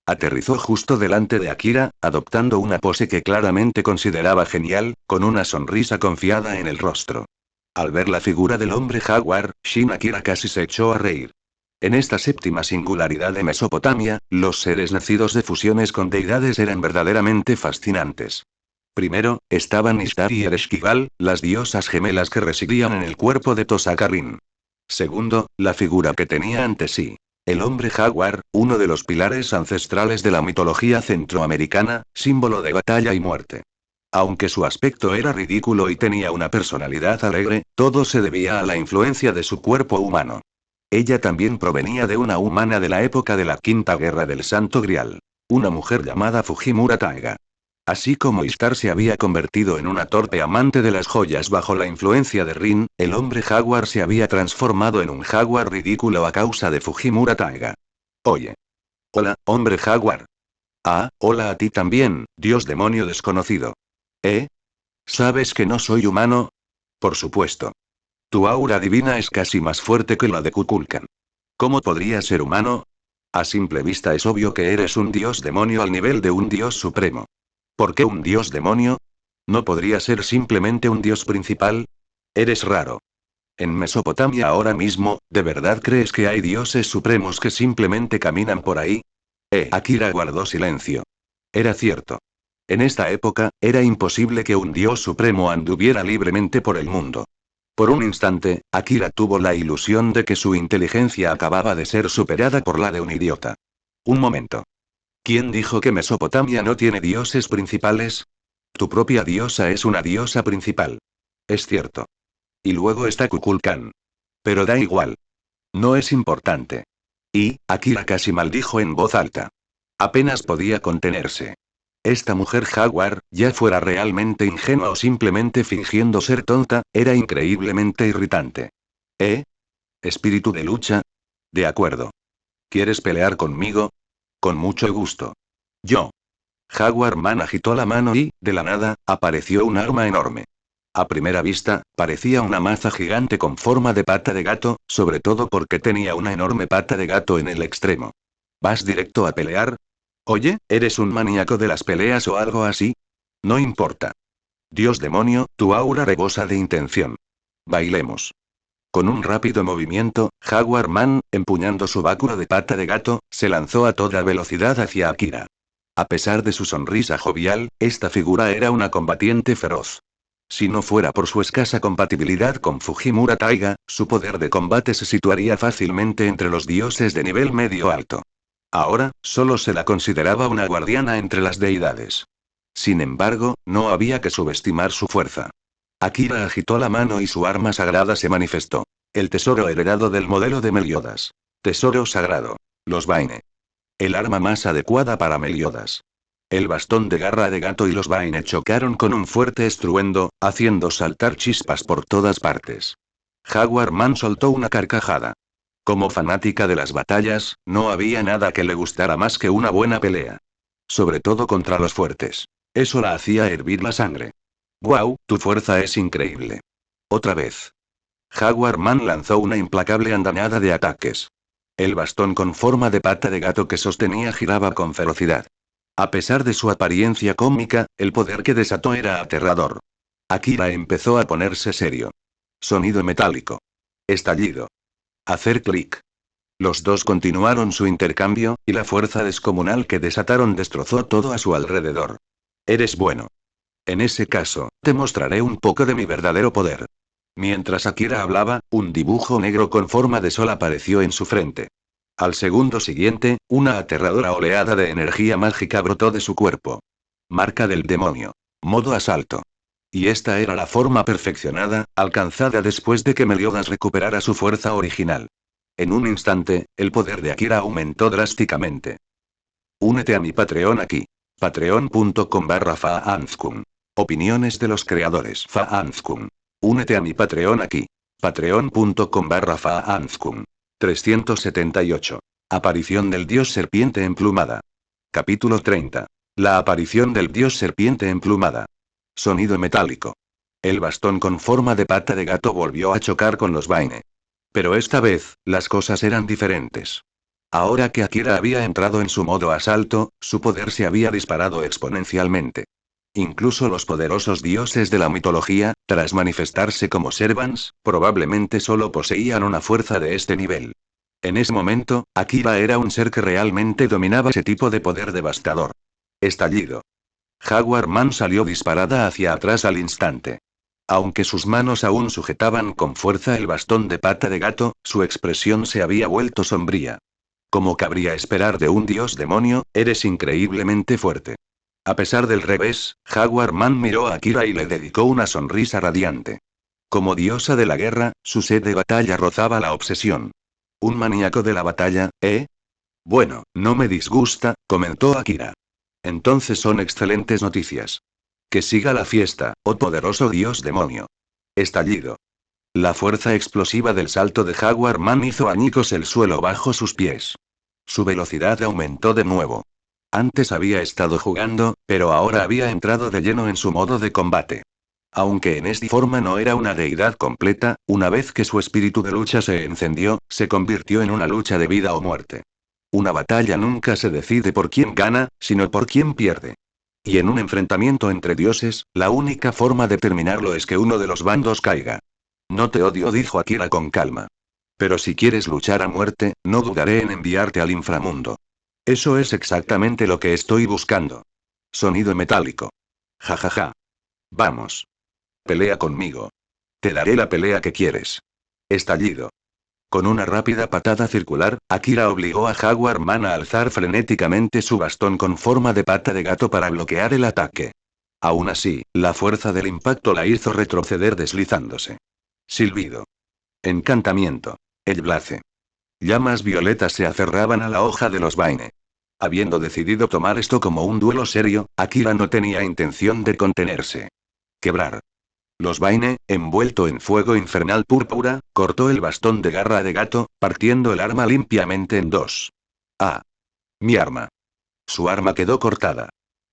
A: Aterrizó justo delante de Akira, adoptando una pose que claramente consideraba genial, con una sonrisa confiada en el rostro. Al ver la figura del hombre jaguar, Shin Akira casi se echó a reír. En esta séptima singularidad de Mesopotamia, los seres nacidos de fusiones con deidades eran verdaderamente fascinantes. Primero, estaban Ishtar y Ereshkigal, las diosas gemelas que residían en el cuerpo de Tosakarrin. Segundo, la figura que tenía ante sí. El hombre jaguar, uno de los pilares ancestrales de la mitología centroamericana, símbolo de batalla y muerte. Aunque su aspecto era ridículo y tenía una personalidad alegre, todo se debía a la influencia de su cuerpo humano. Ella también provenía de una humana de la época de la Quinta Guerra del Santo Grial. Una mujer llamada Fujimura Taiga. Así como Ishtar se había convertido en una torpe amante de las joyas bajo la influencia de Rin, el hombre jaguar se había transformado en un jaguar ridículo a causa de Fujimura Taiga. Oye. Hola, hombre jaguar. Ah, hola a ti también, dios demonio desconocido. ¿Eh? ¿Sabes que no soy humano? Por supuesto. Tu aura divina es casi más fuerte que la de Kukulkan. ¿Cómo podría ser humano? A simple vista es obvio que eres un dios demonio al nivel de un dios supremo. ¿Por qué un dios demonio? ¿No podría ser simplemente un dios principal? Eres raro. En Mesopotamia ahora mismo, ¿de verdad crees que hay dioses supremos que simplemente caminan por ahí? Akira guardó silencio. Era cierto. En esta época, era imposible que un dios supremo anduviera libremente por el mundo. Por un instante, Akira tuvo la ilusión de que su inteligencia acababa de ser superada por la de un idiota. Un momento. ¿Quién dijo que Mesopotamia no tiene dioses principales? Tu propia diosa es una diosa principal. Es cierto. Y luego está Kukulkan. Pero da igual. No es importante. Y, Akira casi maldijo en voz alta. Apenas podía contenerse. Esta mujer jaguar, ya fuera realmente ingenua o simplemente fingiendo ser tonta, era increíblemente irritante. ¿Eh? ¿Espíritu de lucha? De acuerdo. ¿Quieres pelear conmigo? Con mucho gusto. Yo. Jaguar Man agitó la mano y, de la nada, apareció un arma enorme. A primera vista, parecía una maza gigante con forma de pata de gato, sobre todo porque tenía una enorme pata de gato en el extremo. ¿Vas directo a pelear? Oye, ¿eres un maníaco de las peleas o algo así? No importa. Dios demonio, tu aura rebosa de intención. Bailemos. Con un rápido movimiento, Jaguar Man, empuñando su báculo de pata de gato, se lanzó a toda velocidad hacia Akira. A pesar de su sonrisa jovial, esta figura era una combatiente feroz. Si no fuera por su escasa compatibilidad con Fujimura Taiga, su poder de combate se situaría fácilmente entre los dioses de nivel medio-alto. Ahora, solo se la consideraba una guardiana entre las deidades. Sin embargo, no había que subestimar su fuerza. Akira agitó la mano y su arma sagrada se manifestó. El tesoro heredado del modelo de Meliodas. Tesoro sagrado. Los Vaine. El arma más adecuada para Meliodas. El bastón de garra de gato y los Vaine chocaron con un fuerte estruendo, haciendo saltar chispas por todas partes. Jaguar Man soltó una carcajada. Como fanática de las batallas, no había nada que le gustara más que una buena pelea. Sobre todo contra los fuertes. Eso la hacía hervir la sangre. ¡Guau! Tu fuerza es increíble. Otra vez. Jaguar Man lanzó una implacable andanada de ataques. El bastón con forma de pata de gato que sostenía giraba con ferocidad. A pesar de su apariencia cómica, el poder que desató era aterrador. Akira empezó a ponerse serio. Sonido metálico. Estallido. Hacer clic. Los dos continuaron su intercambio, y la fuerza descomunal que desataron destrozó todo a su alrededor. Eres bueno. En ese caso, te mostraré un poco de mi verdadero poder. Mientras Akira hablaba, un dibujo negro con forma de sol apareció en su frente. Al segundo siguiente, una aterradora oleada de energía mágica brotó de su cuerpo. Marca del demonio. Modo asalto. Y esta era la forma perfeccionada, alcanzada después de que Meliodas recuperara su fuerza original. En un instante, el poder de Akira aumentó drásticamente. Únete a mi Patreon aquí. Patreon.com/Faanzkun. Opiniones de los creadores Faanzkun. Únete a mi Patreon aquí. Patreon.com/Faanzkun. 378. Aparición del dios serpiente emplumada. Capítulo 30. La aparición del dios serpiente emplumada. Sonido metálico. El bastón con forma de pata de gato volvió a chocar con los Vaine. Pero esta vez, las cosas eran diferentes. Ahora que Akira había entrado en su modo asalto, su poder se había disparado exponencialmente. Incluso los poderosos dioses de la mitología, tras manifestarse como Servants, probablemente solo poseían una fuerza de este nivel. En ese momento, Akira era un ser que realmente dominaba ese tipo de poder devastador. Estallido. Jaguar Man salió disparada hacia atrás al instante. Aunque sus manos aún sujetaban con fuerza el bastón de pata de gato, su expresión se había vuelto sombría. Como cabría esperar de un dios demonio, eres increíblemente fuerte. A pesar del revés, Jaguar Man miró a Akira y le dedicó una sonrisa radiante. Como diosa de la guerra, su sed de batalla rozaba la obsesión. ¿Un maníaco de la batalla, eh? Bueno, no me disgusta, comentó Akira. Entonces son excelentes noticias. Que siga la fiesta, oh poderoso dios demonio. Estallido. La fuerza explosiva del salto de Jaguar Man hizo añicos el suelo bajo sus pies. Su velocidad aumentó de nuevo. Antes había estado jugando, pero ahora había entrado de lleno en su modo de combate. Aunque en esta forma no era una deidad completa, una vez que su espíritu de lucha se encendió, se convirtió en una lucha de vida o muerte. Una batalla nunca se decide por quién gana, sino por quién pierde. Y en un enfrentamiento entre dioses, la única forma de terminarlo es que uno de los bandos caiga. No te odio, dijo Akira con calma. Pero si quieres luchar a muerte, no dudaré en enviarte al inframundo. Eso es exactamente lo que estoy buscando. Sonido metálico. Ja ja ja. Vamos. Pelea conmigo. Te daré la pelea que quieres. Estallido. Con una rápida patada circular, Akira obligó a Jaguar Man a alzar frenéticamente su bastón con forma de pata de gato para bloquear el ataque. Aún así, la fuerza del impacto la hizo retroceder deslizándose. Silbido. Encantamiento. El blaze. Llamas violetas se aferraban a la hoja de los Vaine. Habiendo decidido tomar esto como un duelo serio, Akira no tenía intención de contenerse. Quebrar. Los Vaine, envuelto en fuego infernal púrpura, cortó el bastón de garra de gato, partiendo el arma limpiamente en dos. ¡Ah! Mi arma. Su arma quedó cortada.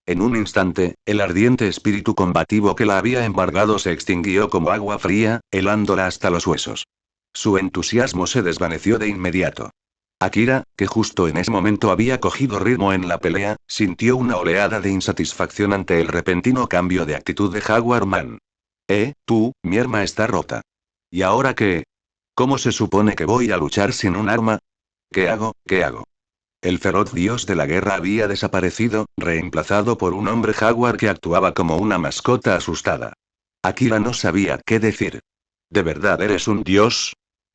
A: En un instante, el ardiente espíritu combativo que la había embargado se extinguió como agua fría, helándola hasta los huesos. Su entusiasmo se desvaneció de inmediato. Akira, que justo en ese momento había cogido ritmo en la pelea, sintió una oleada de insatisfacción ante el repentino cambio de actitud de Jaguar Man. Mi arma está rota. ¿Y ahora qué? ¿Cómo se supone que voy a luchar sin un arma? ¿Qué hago? ¿Qué hago? El feroz dios de la guerra había desaparecido, reemplazado por un hombre jaguar que actuaba como una mascota asustada. Akira no sabía qué decir. ¿De verdad eres un dios?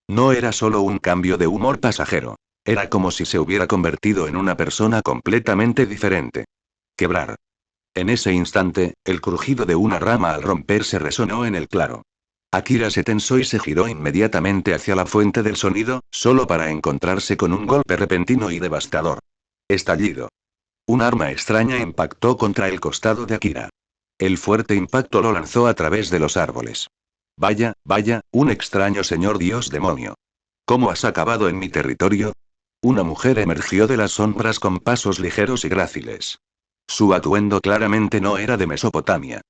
A: No era solo un cambio de humor pasajero. Era como si se hubiera convertido en una persona completamente diferente. Quebrar. En ese instante, el crujido de una rama al romperse resonó en el claro. Akira se tensó y se giró inmediatamente hacia la fuente del sonido, solo para encontrarse con un golpe repentino y devastador. Estallido. Un arma extraña impactó contra el costado de Akira. El fuerte impacto lo lanzó a través de los árboles. Vaya, vaya, un extraño señor dios demonio. ¿Cómo has acabado en mi territorio? Una mujer emergió de las sombras con pasos ligeros y gráciles. Su atuendo claramente no era de Mesopotamia.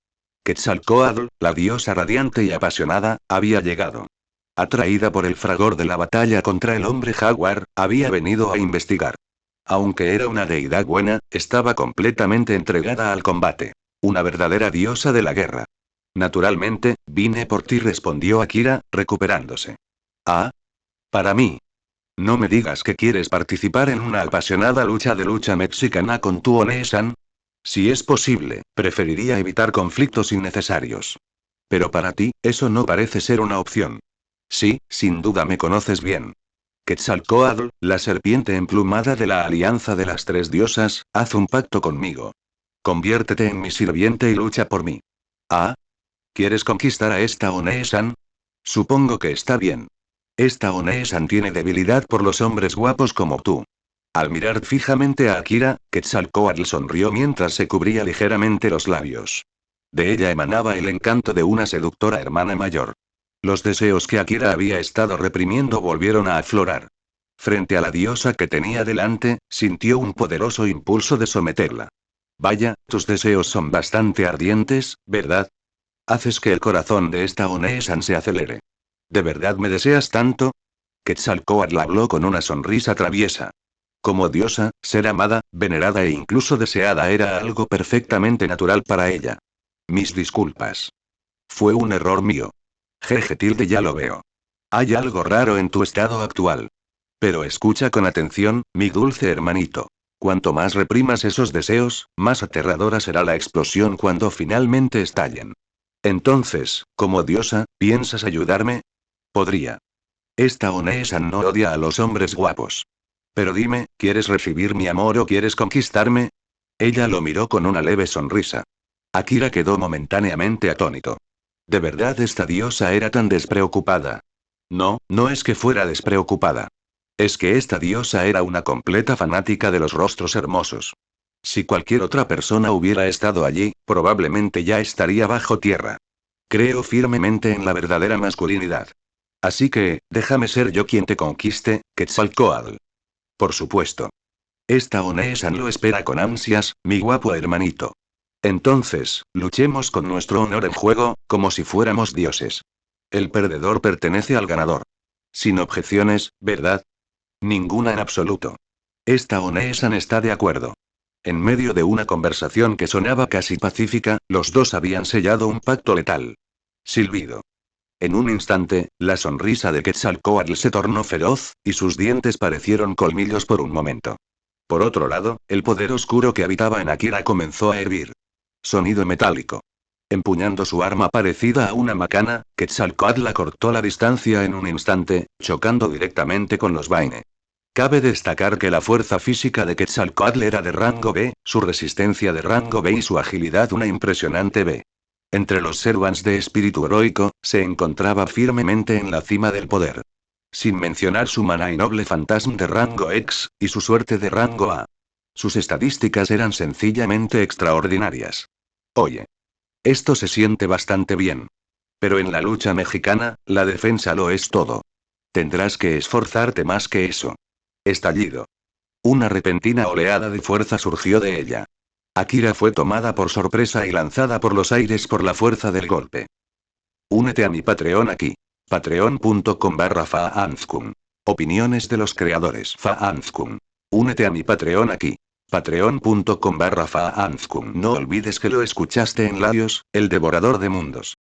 A: Quetzalcóatl, la diosa radiante y apasionada, había llegado. Atraída por el fragor de la batalla contra el hombre jaguar, había venido a investigar. Aunque era una deidad buena, estaba completamente entregada al combate. Una verdadera diosa de la guerra. Naturalmente, vine por ti, respondió Akira, recuperándose. Ah. Para mí. No me digas que quieres participar en una apasionada lucha mexicana con tu One-san. Si es posible, preferiría evitar conflictos innecesarios. Pero para ti, eso no parece ser una opción. Sí, sin duda me conoces bien. Quetzalcóatl, la serpiente emplumada de la alianza de las tres diosas, haz un pacto conmigo. Conviértete en mi sirviente y lucha por mí. Ah. ¿Quieres conquistar a esta One-san? Supongo que está bien. Esta One-san tiene debilidad por los hombres guapos como tú. Al mirar fijamente a Akira, Quetzalcóatl sonrió mientras se cubría ligeramente los labios. De ella emanaba el encanto de una seductora hermana mayor. Los deseos que Akira había estado reprimiendo volvieron a aflorar. Frente a la diosa que tenía delante, sintió un poderoso impulso de someterla. Vaya, tus deseos son bastante ardientes, ¿verdad? Haces que el corazón de esta One-san se acelere. ¿De verdad me deseas tanto? Quetzalcóatl habló con una sonrisa traviesa. Como diosa, ser amada, venerada e incluso deseada era algo perfectamente natural para ella. Mis disculpas. Fue un error mío. Jeje tilde, ya lo veo. Hay algo raro en tu estado actual. Pero escucha con atención, mi dulce hermanito. Cuanto más reprimas esos deseos, más aterradora será la explosión cuando finalmente estallen. Entonces, como diosa, ¿piensas ayudarme? Podría. Esta One-san no odia a los hombres guapos. Pero dime, ¿quieres recibir mi amor o quieres conquistarme? Ella lo miró con una leve sonrisa. Akira quedó momentáneamente atónito. ¿De verdad esta diosa era tan despreocupada? No, no es que fuera despreocupada. Es que esta diosa era una completa fanática de los rostros hermosos. Si cualquier otra persona hubiera estado allí, probablemente ya estaría bajo tierra. Creo firmemente en la verdadera masculinidad. Así que, déjame ser yo quien te conquiste, Quetzalcóatl. Por supuesto. Esta One-san lo espera con ansias, mi guapo hermanito. Entonces, luchemos con nuestro honor en juego, como si fuéramos dioses. El perdedor pertenece al ganador. Sin objeciones, ¿verdad? Ninguna en absoluto. Esta One-san está de acuerdo. En medio de una conversación que sonaba casi pacífica, los dos habían sellado un pacto letal. Silbido. En un instante, la sonrisa de Quetzalcóatl se tornó feroz, y sus dientes parecieron colmillos por un momento. Por otro lado, el poder oscuro que habitaba en Akira comenzó a hervir. Sonido metálico. Empuñando su arma parecida a una macana, Quetzalcóatl acortó la distancia en un instante, chocando directamente con los Vaine. Cabe destacar que la fuerza física de Quetzalcóatl era de rango B, su resistencia de rango B y su agilidad una impresionante B. Entre los Servants de espíritu heroico, se encontraba firmemente en la cima del poder. Sin mencionar su maná y noble fantasma de rango X, y su suerte de rango A. Sus estadísticas eran sencillamente extraordinarias. Oye. Esto se siente bastante bien. Pero en la lucha mexicana, la defensa lo es todo. Tendrás que esforzarte más que eso. Estallido. Una repentina oleada de fuerza surgió de ella. Akira fue tomada por sorpresa y lanzada por los aires por la fuerza del golpe. Únete a mi Patreon aquí. Patreon.com/Faanzkun. Opiniones de los creadores Faanzkun. Únete a mi Patreon aquí. Patreon.com/Faanzkun. No olvides que lo escuchaste en Larios, el devorador de mundos.